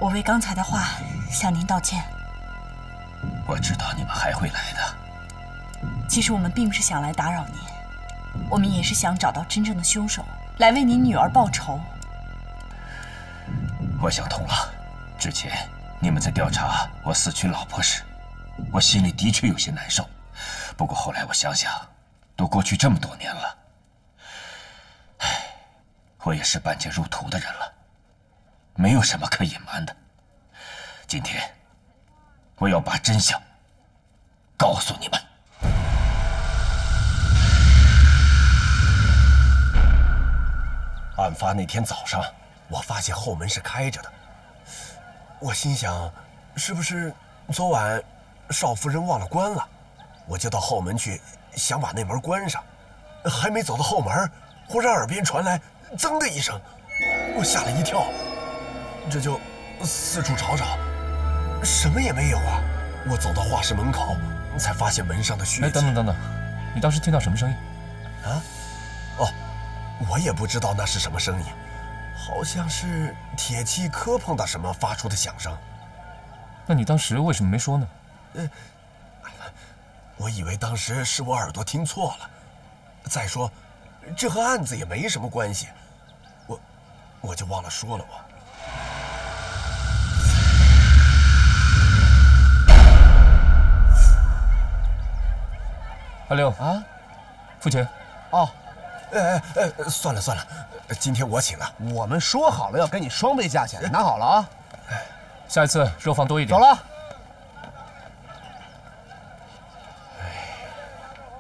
我为刚才的话向您道歉。我知道你们还会来的。其实我们并不是想来打扰您，我们也是想找到真正的凶手，来为您女儿报仇。我想通了，之前你们在调查我死去老婆时，我心里的确有些难受。不过后来我想想，都过去这么多年了，我也是半截入土的人了，没有什么可隐瞒的。今天，我要把真相告诉你们。案发那天早上，我发现后门是开着的。我心想，是不是昨晚少夫人忘了关了？我就到后门去，想把那门关上。还没走到后门，忽然耳边传来“噌”的一声，我吓了一跳，这就四处找找，什么也没有啊。我走到画室门口，才发现门上的血迹。等等，你当时听到什么声音？啊？哦，我也不知道那是什么声音，好像是铁器磕碰到什么发出的响声。那你当时为什么没说呢？我以为当时是我耳朵听错了。再说，这和案子也没什么关系，我就忘了说了。阿六啊，付钱。哦，算了，今天我请了。我们说好了要给你双倍价钱，拿好了啊。下一次肉放多一点。走了。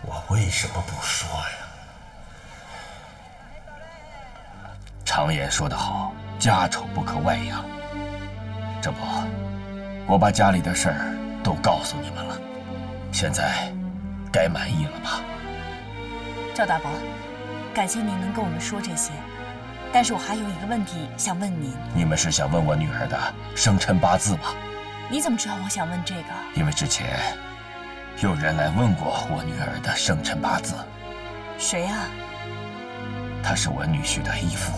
我为什么不说呀？常言说得好，家丑不可外扬。这不，我把家里的事儿都告诉你们了，现在该满意了吧？赵大伯，感谢您能跟我们说这些，但是我还有一个问题想问您。你们是想问我女儿的生辰八字吧？你怎么知道我想问这个？因为之前有人来问过我女儿的生辰八字。谁啊？他是我女婿的义父。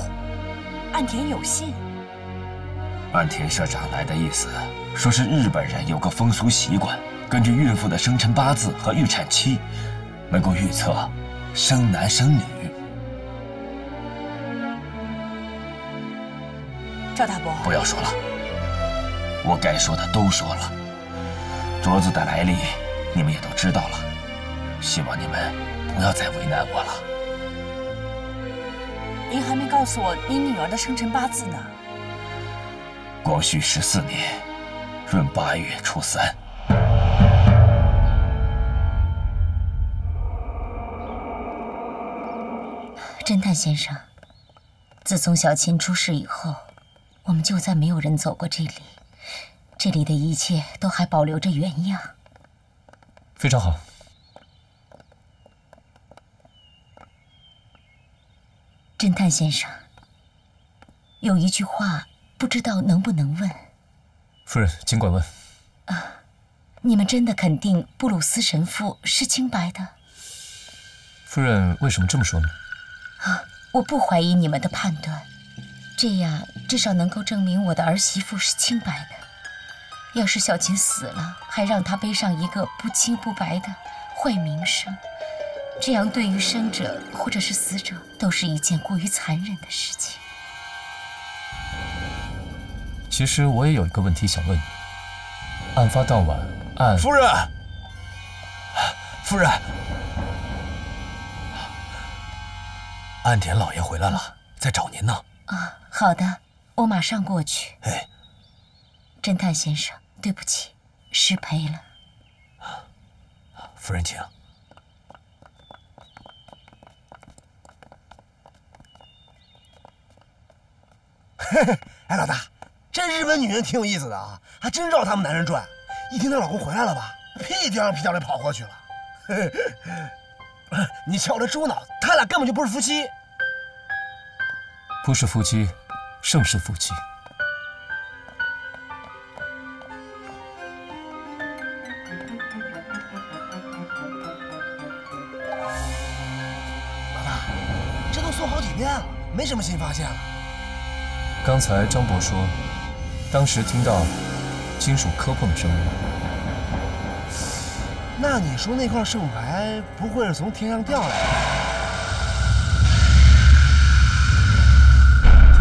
岸田有信。岸田社长来的意思，说是日本人有个风俗习惯，根据孕妇的生辰八字和预产期，能够预测生男生女。赵大伯，不要说了，我该说的都说了。镯子的来历，你们也都知道了，希望你们不要再为难我了。您还没告诉我您女儿的生辰八字呢。光绪14年闰8月初3。侦探先生，自从小琴出事以后，我们就再没有人走过这里，这里的一切都还保留着原样。非常好。侦探先生，有一句话不知道能不能问。夫人，尽管问。你们真的肯定布鲁斯神父是清白的？夫人为什么这么说呢？我不怀疑你们的判断，这样至少能够证明我的儿媳妇是清白的。要是小琴死了，还让她背上一个不清不白的坏名声，这样对于生者或者是死者都是一件过于残忍的事情。其实我也有一个问题想问你。案发当晚，夫人，岸田老爷回来了，在找您呢。好的，我马上过去。哎，侦探先生，对不起，失陪了。夫人请。哎，老大，这日本女人挺有意思的啊，还真绕他们男人转。一听她老公回来了吧，屁颠儿屁颠儿的跑过去了。你瞧这猪脑，他俩根本就不是夫妻。不是夫妻，胜似夫妻。老大，这都说好几遍了，没什么新发现了。刚才张伯说，当时听到金属磕碰的声音。那你说那块圣牌不会是从天上掉下来的？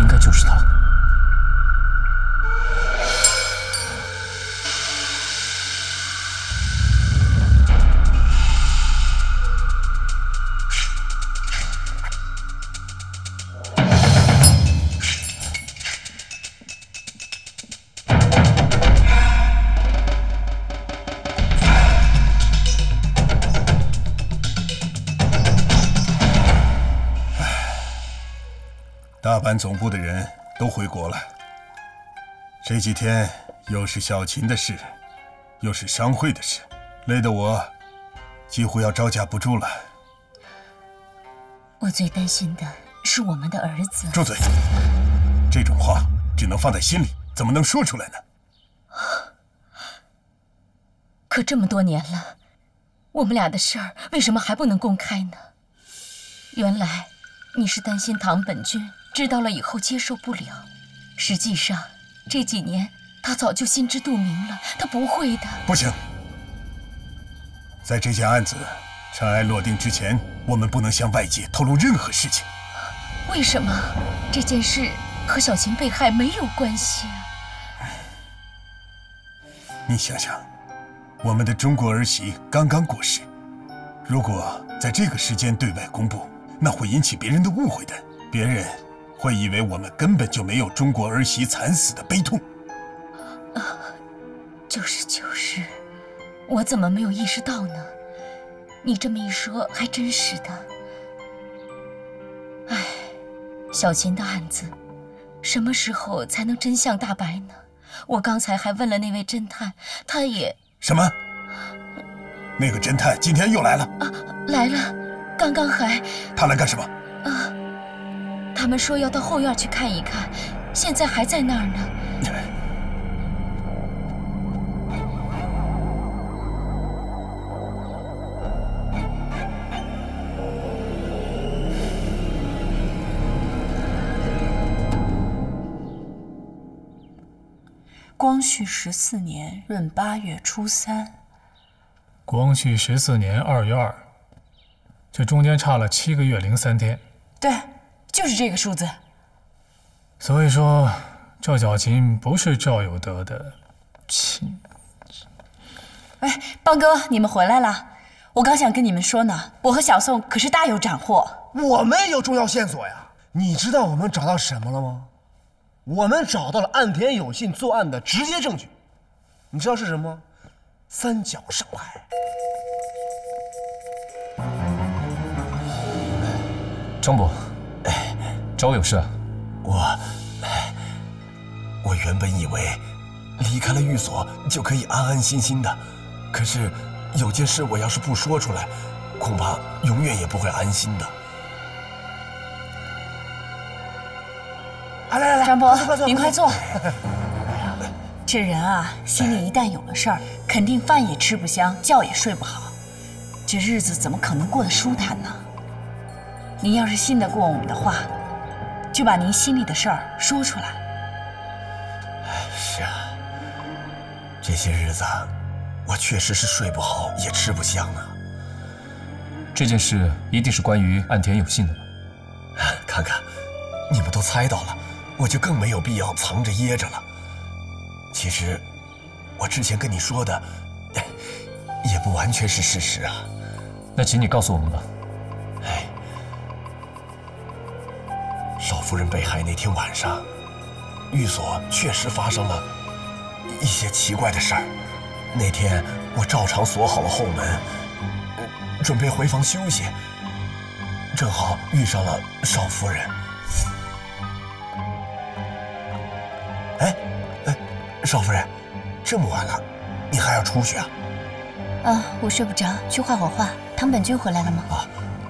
应该就是他。大阪总部的人都回国了。这几天又是小秦的事，又是商会的事，累得我几乎要招架不住了。我最担心的是我们的儿子。住嘴！这种话只能放在心里，怎么能说出来呢？可这么多年了，我们俩的事儿为什么还不能公开呢？原来你是担心唐本君知道了以后接受不了，实际上这几年他早就心知肚明了，他不会的。不行，在这件案子尘埃落定之前，我们不能向外界透露任何事情。为什么？这件事和小秦被害没有关系啊！你想想，我们的中国儿媳刚刚过世，如果在这个时间对外公布，那会引起别人的误会的。别人会以为我们根本就没有中国儿媳惨死的悲痛。就是，我怎么没有意识到呢？你这么一说，还真是的。唉，小秦的案子，什么时候才能真相大白呢？我刚才还问了那位侦探，他也……什么？那个侦探今天又来了？啊，来了，刚刚还……他来干什么？啊，他们说要到后院去看一看，现在还在那儿呢。光绪14年闰8月初3。光绪14年2月2，这中间差了7个月零3天。对，就是这个数字。所以说，赵小琴不是赵有德的亲。哎，邦哥，你们回来了。我刚想跟你们说呢，我和小宋可是大有斩获。我们有重要线索呀！你知道我们找到什么了吗？我们找到了岸田有信作案的直接证据，你知道是什么吗？三角圣牌。张伯，找我有事啊？我原本以为离开了寓所就可以安安心心的，可是有件事我要是不说出来，恐怕永远也不会安心的。来，张伯，您快坐。这人啊，心里一旦有了事儿，肯定饭也吃不香，觉也睡不好，这日子怎么可能过得舒坦呢？您要是信得过我们的话，就把您心里的事儿说出来。是啊，这些日子我确实是睡不好，也吃不香啊。这件事一定是关于岸田有信的吧？看看，你们都猜到了，我就更没有必要藏着掖着了。其实，我之前跟你说的，也不完全是事实啊。那请你告诉我们吧。少夫人被害那天晚上，寓所确实发生了一些奇怪的事儿。那天我照常锁好了后门，准备回房休息，正好遇上了少夫人。少夫人，这么晚了，你还要出去啊？我睡不着，去画会画。唐本君回来了吗？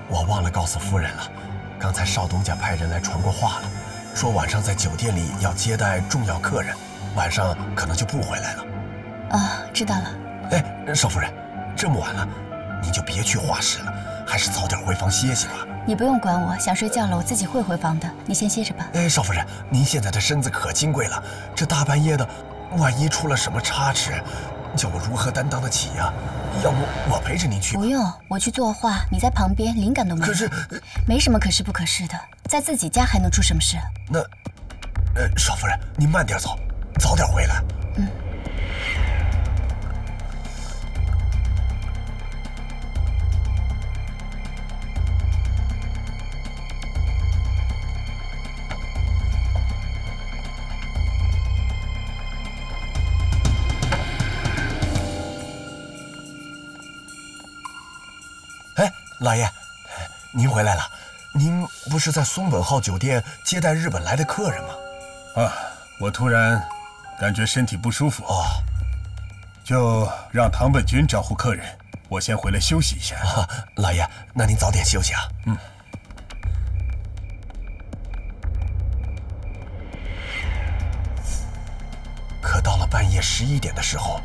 我忘了告诉夫人了。刚才少东家派人来传过话了，说晚上在酒店里要接待重要客人，晚上可能就不回来了。知道了。少夫人，这么晚了，您就别去画室了，还是早点回房歇息吧。你不用管我，想睡觉了，我自己会回房的。你先歇着吧。少夫人，您现在的身子可金贵了，这大半夜的，万一出了什么差池，叫我如何担当得起呀？要不我陪着您去吧。不用，我去作画，你在旁边，灵感都没有。可是，没什么可是不可是的，在自己家还能出什么事？那，少夫人，您慢点走，早点回来。老爷，您回来了，您不是在松本号酒店接待日本来的客人吗？啊，我突然感觉身体不舒服哦，就让唐本君招呼客人，我先回来休息一下。老爷，那您早点休息啊。嗯。可到了半夜11点的时候，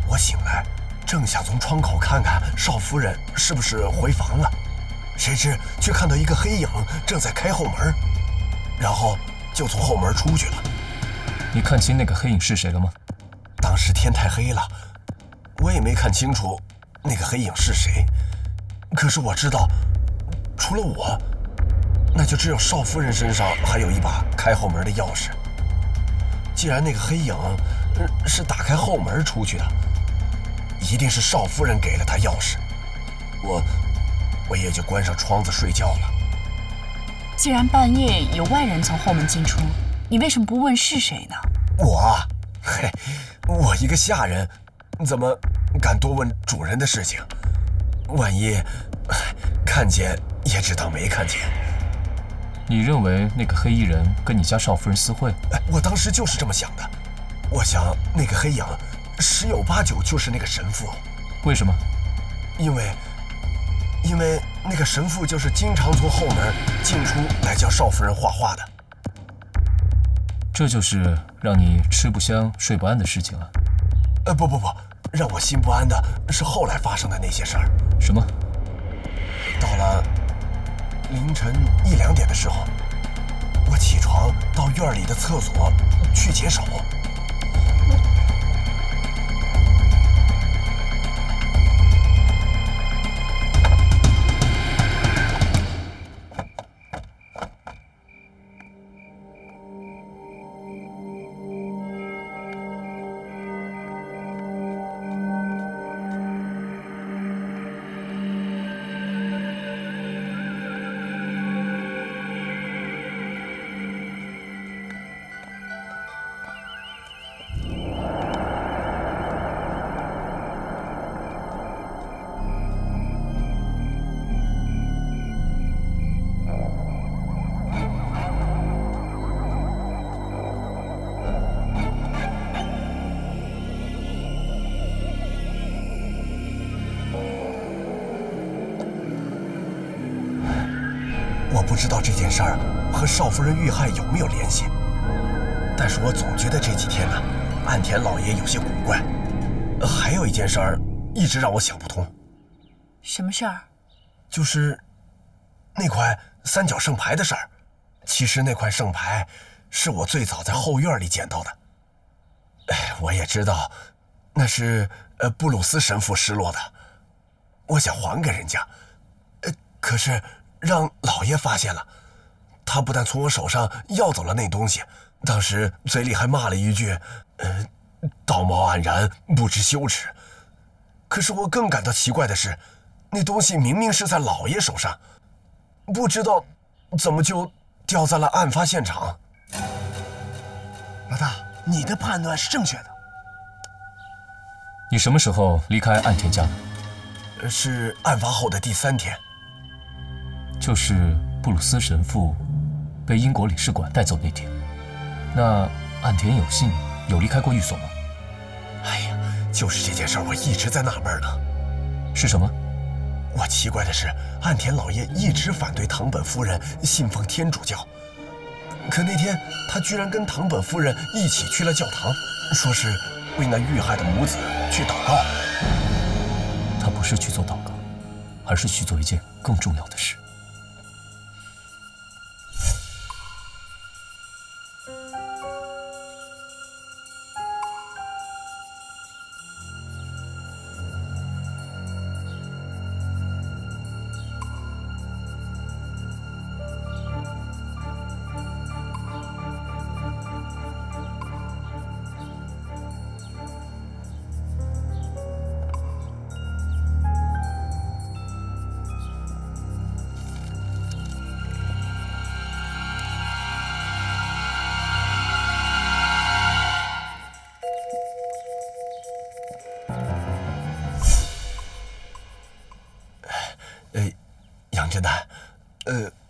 我醒来，正想从窗口看看少夫人是不是回房了，谁知却看到一个黑影正在开后门，然后就从后门出去了。你看清那个黑影是谁了吗？当时天太黑了，我也没看清楚那个黑影是谁。可是我知道，除了我，那就只有少夫人身上还有一把开后门的钥匙。既然那个黑影是打开后门出去的，一定是少夫人给了他钥匙。我也就关上窗子睡觉了。既然半夜有外人从后门进出，你为什么不问是谁呢？我一个下人，怎么敢多问主人的事情？万一看见也只当没看见。你认为那个黑衣人跟你家少夫人私会？我当时就是这么想的。我想那个黑影10有8九就是那个神父。为什么？因为那个神父就是经常从后门进出来教少夫人画画的。这就是让你吃不香睡不安的事情啊？不，让我心不安的是后来发生的那些事儿。什么？到了凌晨1、2点的时候，我起床到院里的厕所去解手。我不知道这件事儿和少夫人遇害有没有联系，但是我总觉得这几天呢，岸田老爷有些古怪。还有一件事儿一直让我想不通。什么事儿？就是那块3角圣牌的事儿。其实那块圣牌是我最早在后院里捡到的。我也知道那是布鲁斯神父失落的，我想还给人家，可是让老爷发现了，他不但从我手上要走了那东西，当时嘴里还骂了一句道貌岸然，不知羞耻。可是我更感到奇怪的是，那东西明明是在老爷手上，不知道怎么就掉在了案发现场。老大，你的判断是正确的。你什么时候离开岸田家的？是案发后的第3天。就是布鲁斯神父被英国领事馆带走那天。那岸田有幸有离开过寓所吗？哎呀，就是这件事儿，我一直在纳闷呢。是什么？我奇怪的是，岸田老爷一直反对堂本夫人信奉天主教，可那天他居然跟堂本夫人一起去了教堂，说是为那遇害的母子去祷告。他不是去做祷告，而是去做一件更重要的事。杨侦探，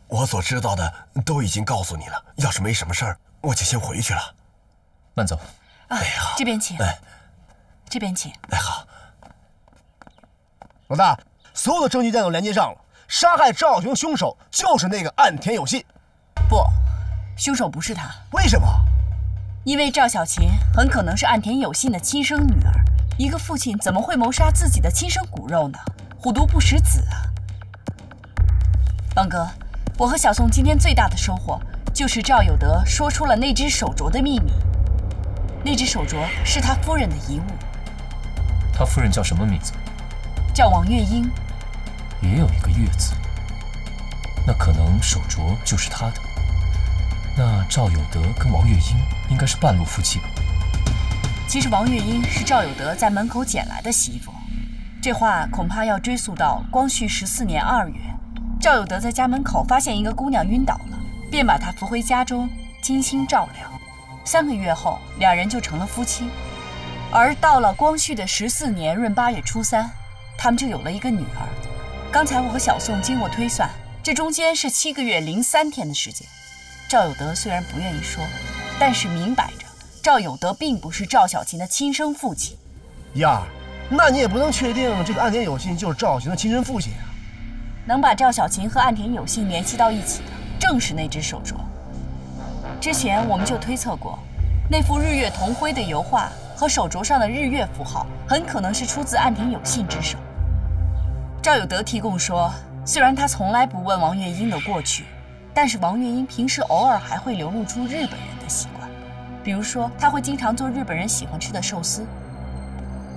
我所知道的都已经告诉你了。要是没什么事儿，我就先回去了。慢走。哎，好，这边请。哎，这边请。哎，好。老大，所有的证据都连接上了，杀害赵小晴的凶手就是那个岸田有信。不，凶手不是他。为什么？因为赵小晴很可能是岸田有信的亲生女儿。一个父亲怎么会谋杀自己的亲生骨肉呢？虎毒不食子啊！王哥，我和小宋今天最大的收获就是赵有德说出了那只手镯的秘密。那只手镯是他夫人的遗物。他夫人叫什么名字？叫王月英。也有一个月字。那可能手镯就是他的。那赵有德跟王月英应该是半路夫妻吧？其实王月英是赵有德在门口捡来的媳妇，这话恐怕要追溯到光绪14年2月，赵有德在家门口发现一个姑娘晕倒了，便把她扶回家中，精心照料。3个月后，两人就成了夫妻。而到了光绪的14年闰8月初3，他们就有了一个女儿。刚才我和小宋经过推算，这中间是7个月03天的时间。赵有德虽然不愿意说，但是明摆着赵有德并不是赵小琴的亲生父亲。燕儿，那你也不能确定这个岸田有信就是赵小琴的亲生父亲啊。能把赵小琴和岸田有信联系到一起的，正是那只手镯。之前我们就推测过，那幅日月同辉的油画和手镯上的日月符号，很可能是出自岸田有信之手。赵有德提供说，虽然他从来不问王月英的过去，但是王月英平时偶尔还会流露出日本人的习惯。比如说，他会经常做日本人喜欢吃的寿司，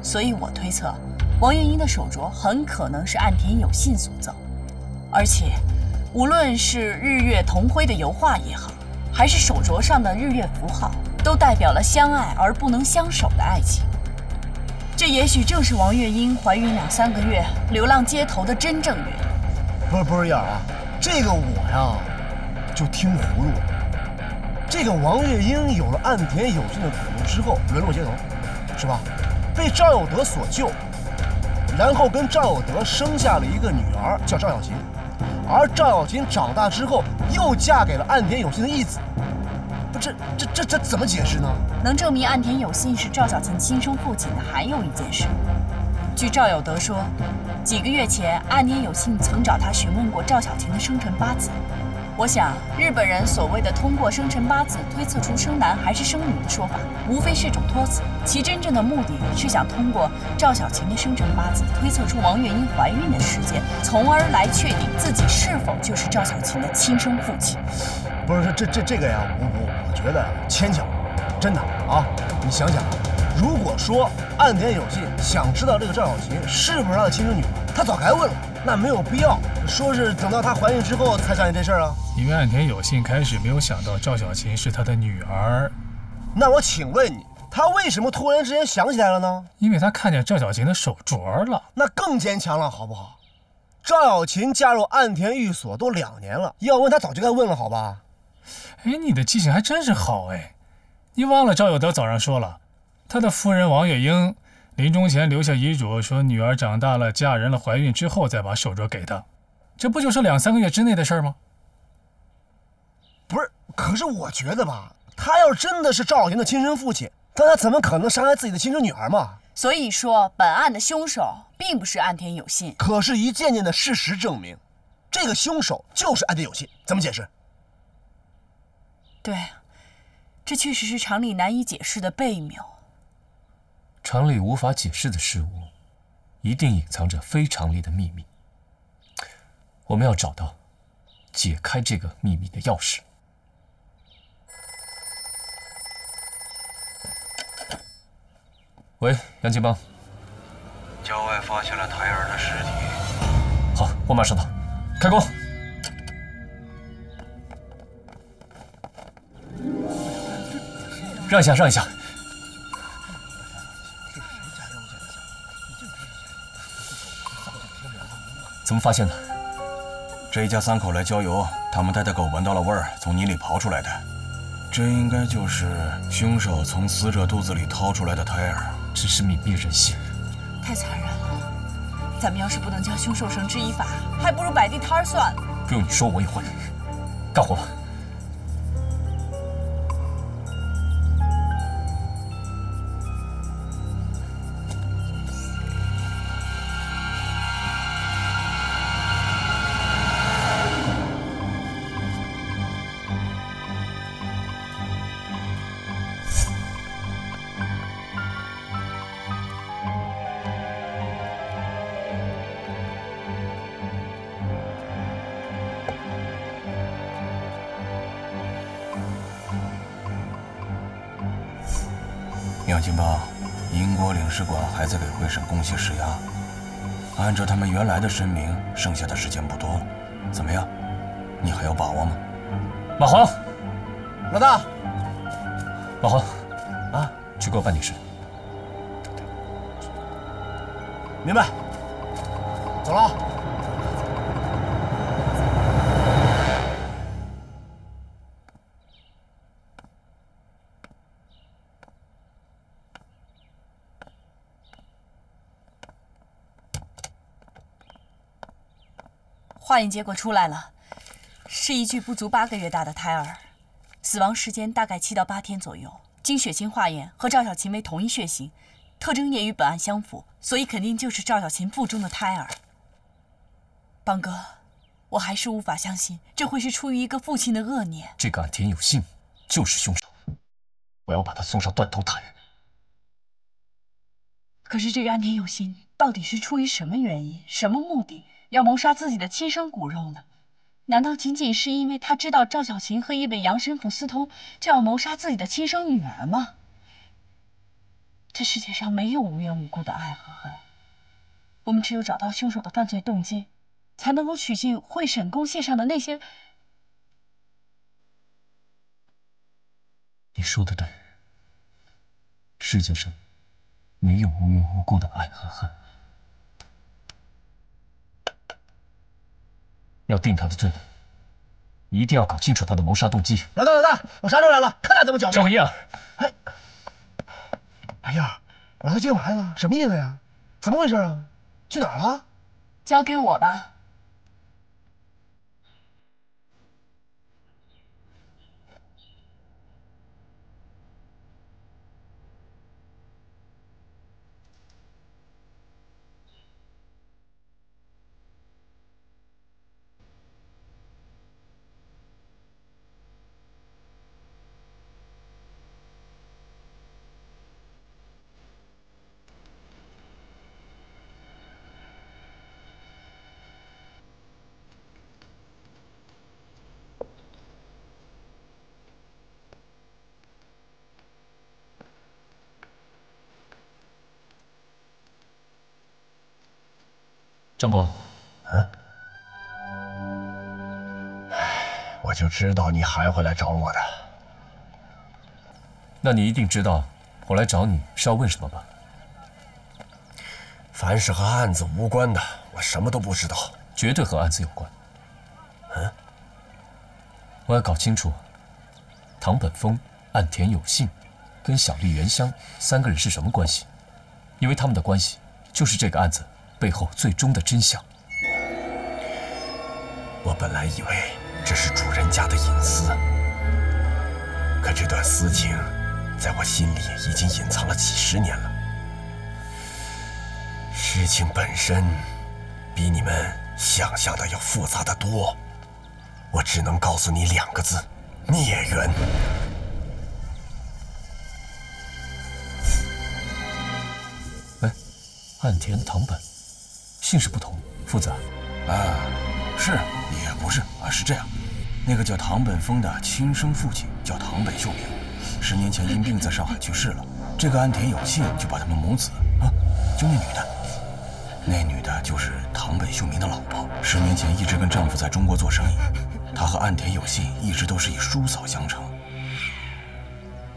所以我推测，王月英的手镯很可能是岸田有信所造。而且，无论是日月同辉的油画也好，还是手镯上的日月符号，都代表了相爱而不能相守的爱情。这也许正是王月英怀孕2、3个月流浪街头的真正原因。不是燕儿啊，这个我呀就听糊涂了。这个王月英有了岸田有信的鼓动之后，沦落街头，是吧？被赵有德所救，然后跟赵有德生下了一个女儿，叫赵小琴。而赵小琴长大之后，又嫁给了岸田有信的义子。不，这怎么解释呢？能证明岸田有信是赵小琴亲生父亲的，还有一件事。据赵有德说，几个月前，岸田有信曾找他询问过赵小琴的生辰八字。我想，日本人所谓的通过生辰八字推测出生男还是生女的说法，无非是种托词，其真正的目的是想通过赵小琴的生辰八字推测出王月英怀孕的时间，从而来确定自己是否就是赵小琴的亲生父亲。不是这个呀，我觉得牵强，真的啊！你想想，如果说岸田有信想知道这个赵小琴是不是他的亲生女儿，他早该问了，那没有必要说是等到她怀孕之后才想起这事儿啊。因为岸田有信开始没有想到赵小琴是他的女儿。那我请问你，他为什么突然之间想起来了呢？因为他看见赵小琴的手镯了。那更坚强了，好不好？赵小琴加入岸田寓所都2年了，要问他早就该问了，好吧？哎，你的记性还真是好哎！你忘了赵有德早上说了，他的夫人王月英临终前留下遗嘱，说女儿长大了、嫁人了、怀孕之后再把手镯给他，这不就是2、3个月之内的事儿吗？不是，可是我觉得吧，他要真的是赵小琴的亲生父亲，但他怎么可能杀害自己的亲生女儿嘛？所以说，本案的凶手并不是岸田有信。可是，一件件的事实证明，这个凶手就是岸田有信，怎么解释？对，这确实是常理难以解释的悖谬。常理无法解释的事物，一定隐藏着非常理的秘密。我们要找到解开这个秘密的钥匙。喂，杨金邦。郊外发现了胎儿的尸体。好，我马上到，开工。让一下，让一下。怎么发现的？这一家3口来郊游，他们带的狗闻到了味儿，从泥里刨出来的。这应该就是凶手从死者肚子里掏出来的胎儿。真是泯灭人性，太残忍了。咱们要是不能将凶手绳之以法，还不如摆地摊算了。不用你说，我也会。干活吧。杨金豹，英国领事馆还在给会审公弋施压。按照他们原来的声明，剩下的时间不多了。怎么样？你还有把握吗？马黄，老大，马黄，啊，去给我办点事。明白。走了啊。化验结果出来了，是一具不足8个月大的胎儿，死亡时间大概7到8天左右。经血型化验和赵小琴为同一血型，特征也与本案相符，所以肯定就是赵小琴腹中的胎儿。邦哥，我还是无法相信这会是出于一个父亲的恶念。这个岸田有幸就是凶手，我要把他送上断头台。可是这个岸田有幸到底是出于什么原因、什么目的？要谋杀自己的亲生骨肉呢？难道仅仅是因为他知道赵小琴和一位洋神父私通，就要谋杀自己的亲生女儿吗？这世界上没有无缘无故的爱和恨，我们只有找到凶手的犯罪动机，才能够取信会审公廨上的那些。你说的对，世界上没有无缘无故的爱和恨。要定他的罪，一定要搞清楚他的谋杀动机。老大，我杀出来了，看他怎么狡辩。赵一啊！哎呀，我让他接我来了，什么意思呀？怎么回事啊？去哪儿了？交给我吧。张伯，我就知道你还会来找我的。那你一定知道我来找你是要问什么吧？凡是和案子无关的，我什么都不知道。绝对和案子有关。我要搞清楚唐本峰、岸田有幸跟小笠原香3个人是什么关系，因为他们的关系就是这个案子背后最终的真相。我本来以为这是主人家的隐私，可这段私情在我心里已经隐藏了几10年了。事情本身比你们想象的要复杂得多，我只能告诉你2个字：孽缘。哎，岸田、唐本姓氏不同，复杂。是也不是啊？是这样，那个叫唐本峰的亲生父亲叫唐本秀明，10年前因病在上海去世了。这个岸田有幸就把他们母子就那女的就是唐本秀明的老婆，10年前一直跟丈夫在中国做生意。她和岸田有幸一直都是以叔嫂相称。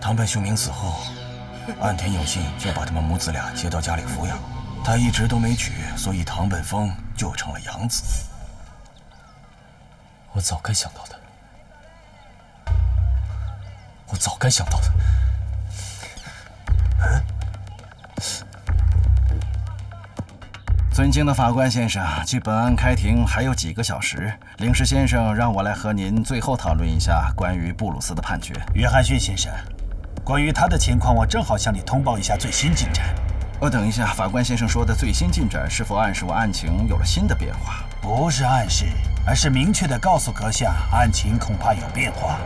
唐本秀明死后，岸田有幸就把他们母子俩接到家里抚养。他一直都没娶，所以唐本峰就成了养子。我早该想到的，我早该想到的。尊敬的法官先生，距本案开庭还有几个小时，领事先生让我来和您最后讨论一下关于布鲁斯的判决。约翰逊先生，关于他的情况，我正好向你通报一下最新进展。等一下，法官先生说的最新进展是否暗示我案情有了新的变化？不是暗示，而是明确地告诉阁下，案情恐怕有变化。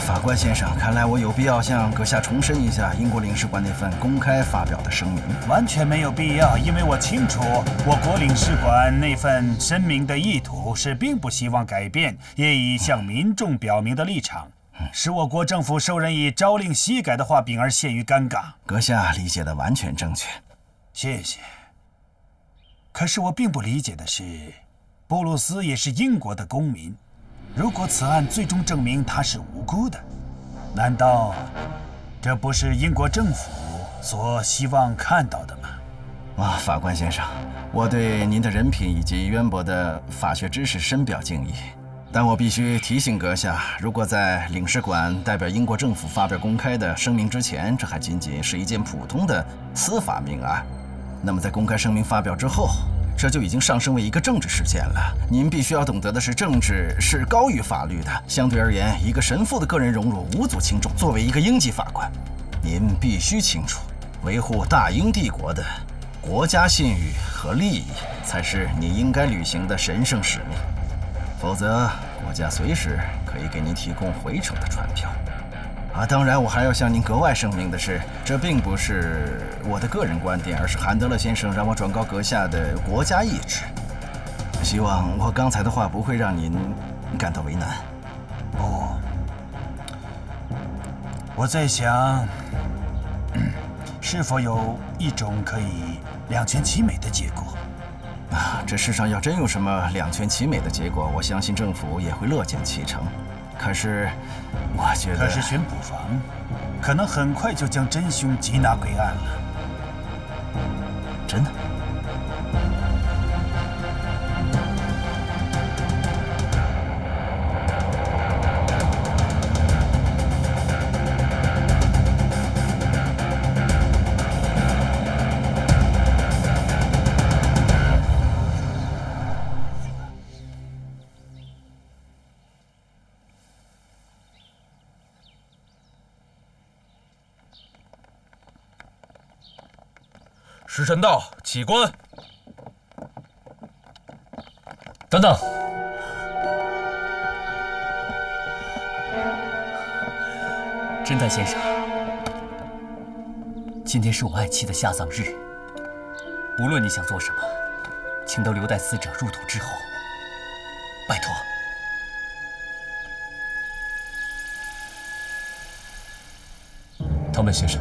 法官先生，看来我有必要向阁下重申一下英国领事馆那份公开发表的声明。完全没有必要，因为我清楚我国领事馆那份声明的意图是并不希望改变，也已向民众表明的立场，使我国政府受人以朝令夕改的画饼而陷于尴尬。阁下理解的完全正确，谢谢。可是我并不理解的是，布鲁斯也是英国的公民。如果此案最终证明他是无辜的，难道这不是英国政府所希望看到的吗？法官先生，我对您的人品以及渊博的法学知识深表敬意，但我必须提醒阁下，如果在领事馆代表英国政府发表公开的声明之前，这还仅仅是一件普通的司法命案，那么在公开声明发表之后，这就已经上升为一个政治事件了。您必须要懂得的是，政治是高于法律的。相对而言，一个神父的个人荣辱无足轻重。作为一个英籍法官，您必须清楚，维护大英帝国的国家信誉和利益，才是你应该履行的神圣使命。否则，国家随时可以给您提供回程的船票。当然，我还要向您格外声明的是，这并不是我的个人观点，而是韩德勒先生让我转告阁下的国家意志。希望我刚才的话不会让您感到为难。不，我在想，是否有一种可以两全其美的结果？这世上要真有什么两全其美的结果，我相信政府也会乐见其成。可是，我觉得，可是巡捕房可能很快就将真凶缉拿归案了。真的？时辰到，起棺。等等，侦探先生，今天是我爱妻的下葬日。无论你想做什么，请都留待死者入土之后。拜托。汤本先生，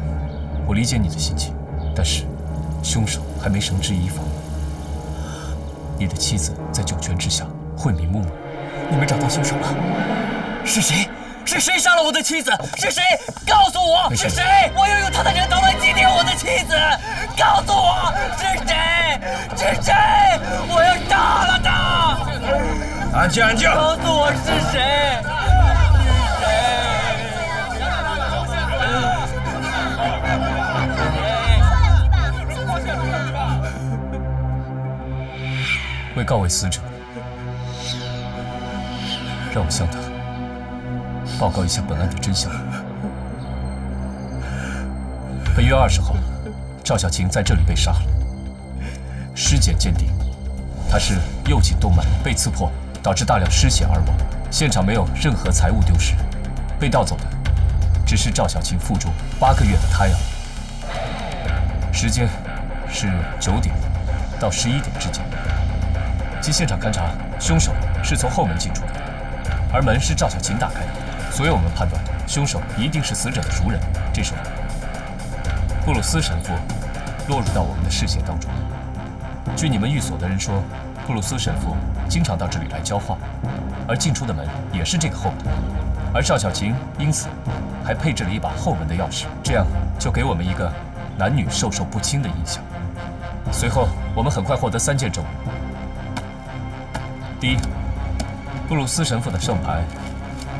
我理解你的心情，但是凶手还没绳之以法。你的妻子在九泉之下昏迷木木。你们找到凶手了？是谁？是谁杀了我的妻子？是谁？告诉我是谁！我要用他的人头来祭奠我的妻子！告诉我是谁！是谁！我要杀了他！安静，安静！告诉我是谁！为告慰死者，让我向他报告一下本案的真相。本月20号，赵小晴在这里被杀了。尸检鉴定，她是右颈动脉被刺破，导致大量失血而亡。现场没有任何财物丢失，被盗走的只是赵小晴腹中8个月的胎儿。时间是9点到11点之间。经现场勘查，凶手是从后门进出的，而门是赵小晴打开的，所以我们判断凶手一定是死者的熟人。这时候，布鲁斯神父落入到我们的视线当中。据你们寓所的人说，布鲁斯神父经常到这里来教话，而进出的门也是这个后门。而赵小晴因此还配置了一把后门的钥匙，这样就给我们一个男女授受不亲的印象。随后，我们很快获得3件证物。第一，布鲁斯神父的圣牌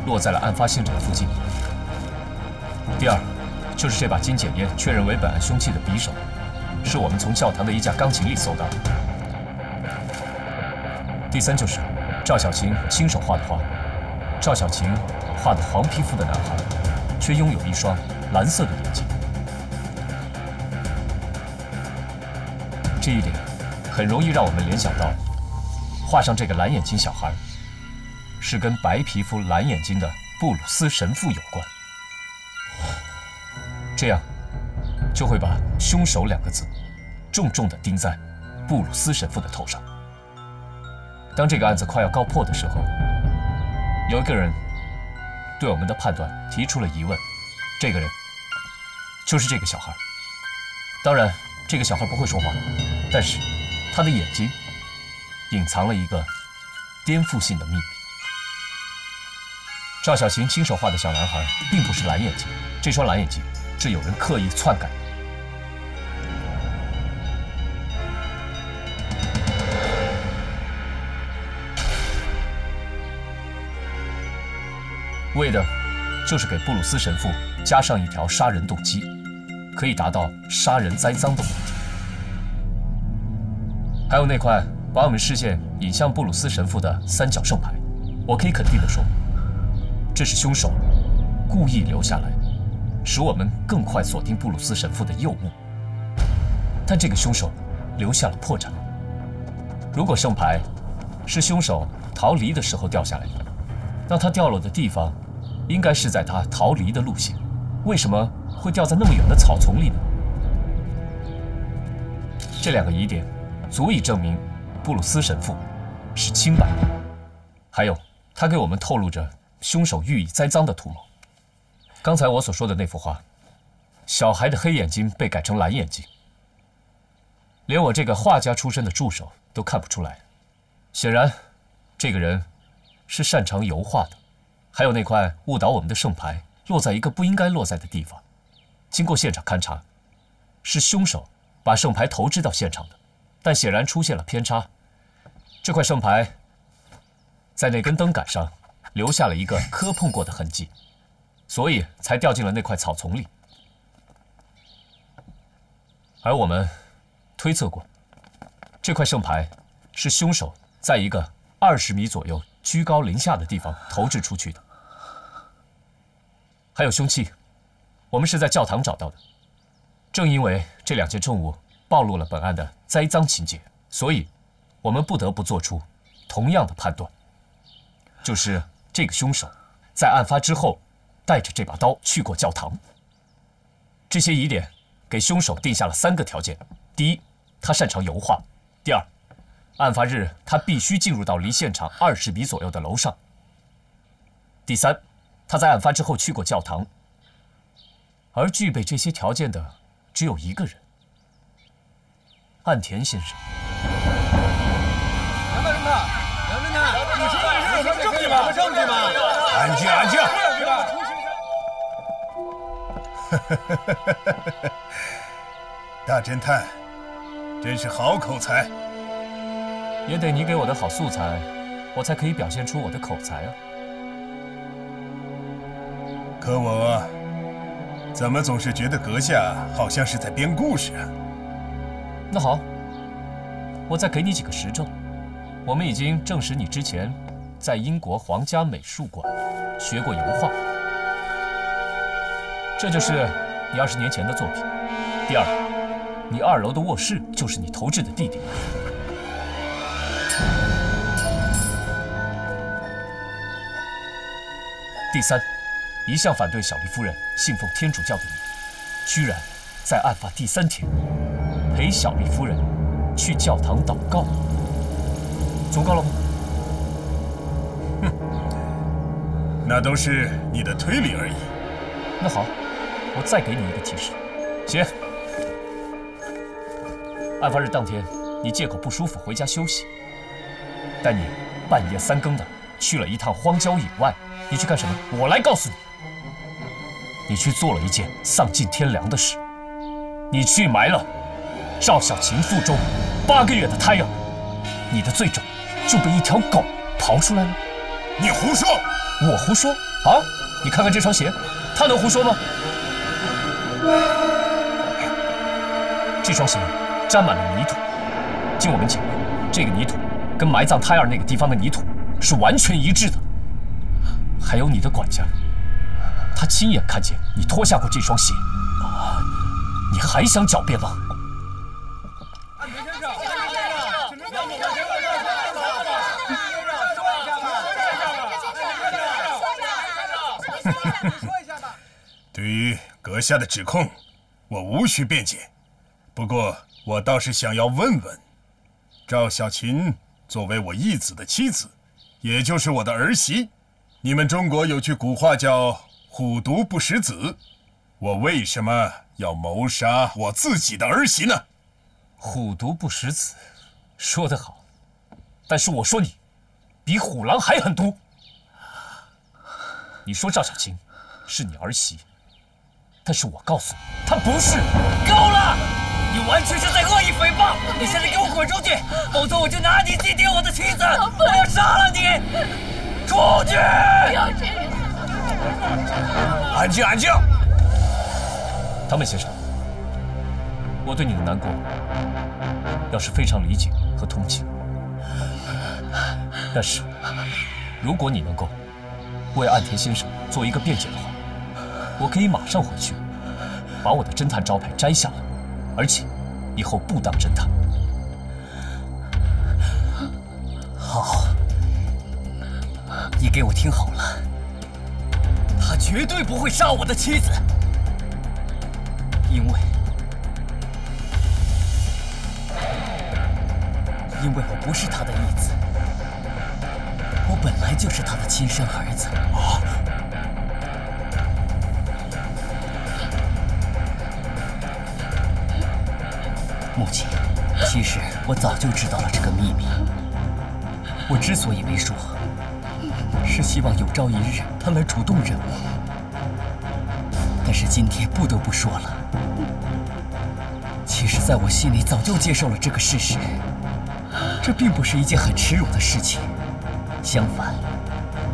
落在了案发现场附近。第二，就是这把经检验确认为本案凶器的匕首，是我们从教堂的一架钢琴里搜到的。第三就是赵小琴亲手画的画。赵小琴画的黄皮肤的男孩，却拥有一双蓝色的眼睛。这一点很容易让我们联想到，画上这个蓝眼睛小孩，是跟白皮肤蓝眼睛的布鲁斯神父有关。这样，就会把“凶手”两个字重重地钉在布鲁斯神父的头上。当这个案子快要告破的时候，有一个人对我们的判断提出了疑问，这个人就是这个小孩。当然，这个小孩不会说话，但是他的眼睛隐藏了一个颠覆性的秘密。赵小琴亲手画的小男孩并不是蓝眼睛，这双蓝眼睛是有人刻意篡改的。为的就是给布鲁斯神父加上一条杀人动机，可以达到杀人栽赃的目的。还有那块把我们视线引向布鲁斯神父的三角圣牌，我可以肯定地说，这是凶手故意留下来，使我们更快锁定布鲁斯神父的诱物。但这个凶手留下了破绽。如果圣牌是凶手逃离的时候掉下来的，那他掉落的地方应该是在他逃离的路线，为什么会掉在那么远的草丛里呢？这两个疑点足以证明布鲁斯神父是清白的。还有，他给我们透露着凶手寓意栽赃的图谋。刚才我所说的那幅画，小孩的黑眼睛被改成蓝眼睛，连我这个画家出身的助手都看不出来。显然，这个人是擅长油画的。还有那块误导我们的圣牌落在一个不应该落在的地方，经过现场勘查，是凶手把圣牌投掷到现场的，但显然出现了偏差。这块圣牌在那根灯杆上留下了一个磕碰过的痕迹，所以才掉进了那块草丛里。而我们推测过，这块圣牌是凶手在一个20米左右居高临下的地方投掷出去的。还有凶器，我们是在教堂找到的。正因为这两件证物暴露了本案的栽赃情节，所以我们不得不做出同样的判断，就是这个凶手在案发之后带着这把刀去过教堂。这些疑点给凶手定下了3个条件：第一，他擅长油画；第二，案发日他必须进入到离现场20米左右的楼上；第三，他在案发之后去过教堂。而具备这些条件的只有一个人，岸田先生。杨大侦探，杨侦探，你说的有什么证据吗？有证据吗？安静，安静。大侦探，真是好口才。也得你给我的好素材，我才可以表现出我的口才啊。可我怎么总是觉得阁下好像是在编故事啊？那好，我再给你几个实证。我们已经证实你之前在英国皇家美术馆学过油画，这就是你20年前的作品。第二，你2楼的卧室就是你投掷的地点。第三，一向反对小丽夫人信奉天主教的你，居然在案发第3天陪小丽夫人去教堂祷告，足够了吗？哼，那都是你的推理而已。那好，我再给你一个提示，写。案发日当天，你借口不舒服回家休息，但你半夜3更的去了一趟荒郊野外。你去干什么？我来告诉你。你去做了一件丧尽天良的事，你去埋了赵小琴腹中8个月的胎儿，你的罪证就被一条狗刨出来了。你胡说！我胡说啊？你看看这双鞋，他能胡说吗？这双鞋沾满了泥土，经我们检验，这个泥土跟跟埋葬胎儿那个地方的泥土是完全一致的。还有你的管家，他亲眼看见你脱下过这双鞋，你还想狡辩吗？对于阁下的指控，我无需辩解。不过，我倒是想要问问，赵小琴作为我义子的妻子，也就是我的儿媳，你们中国有句古话叫“虎毒不食子”，我为什么要谋杀我自己的儿媳呢？虎毒不食子，说得好。但是我说你，比虎狼还狠毒。你说赵小琴是你儿媳，但是我告诉你，她不是。够了！你完全是在恶意诽谤！你现在给我滚出去，否则我就拿你祭奠我的妻子！我要杀了你！出去！不要这样！安静，安静！唐本先生，我对你的难过，要是非常理解和同情。但是，如果你能够为岸田先生做一个辩解的话，我可以马上回去，把我的侦探招牌摘下来，而且以后不当侦探。好，你给我听好了，他绝对不会杀我的妻子，因为我不是他的义子，我本来就是他的亲生儿子。母亲，其实我早就知道了这个秘密。我之所以没说，是希望有朝一日他来主动认我。但是今天不得不说了，其实在我心里早就接受了这个事实。这并不是一件很耻辱的事情，相反，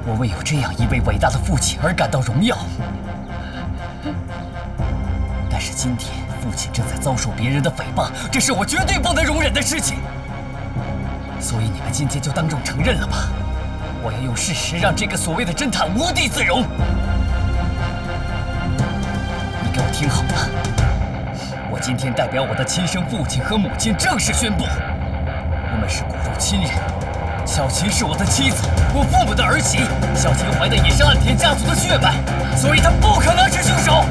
我为有这样一位伟大的父亲而感到荣耀。但是今天父亲正在遭受别人的诽谤，这是我绝对不能容忍的事情。所以你们今天就当众承认了吧，我要用事实让这个所谓的侦探无地自容。你给我听好了，我今天代表我的亲生父亲和母亲正式宣布，我们是骨肉亲人。小琴是我的妻子，我父母的儿媳。小琴怀的也是岸田家族的血脉，所以她不可能是凶手。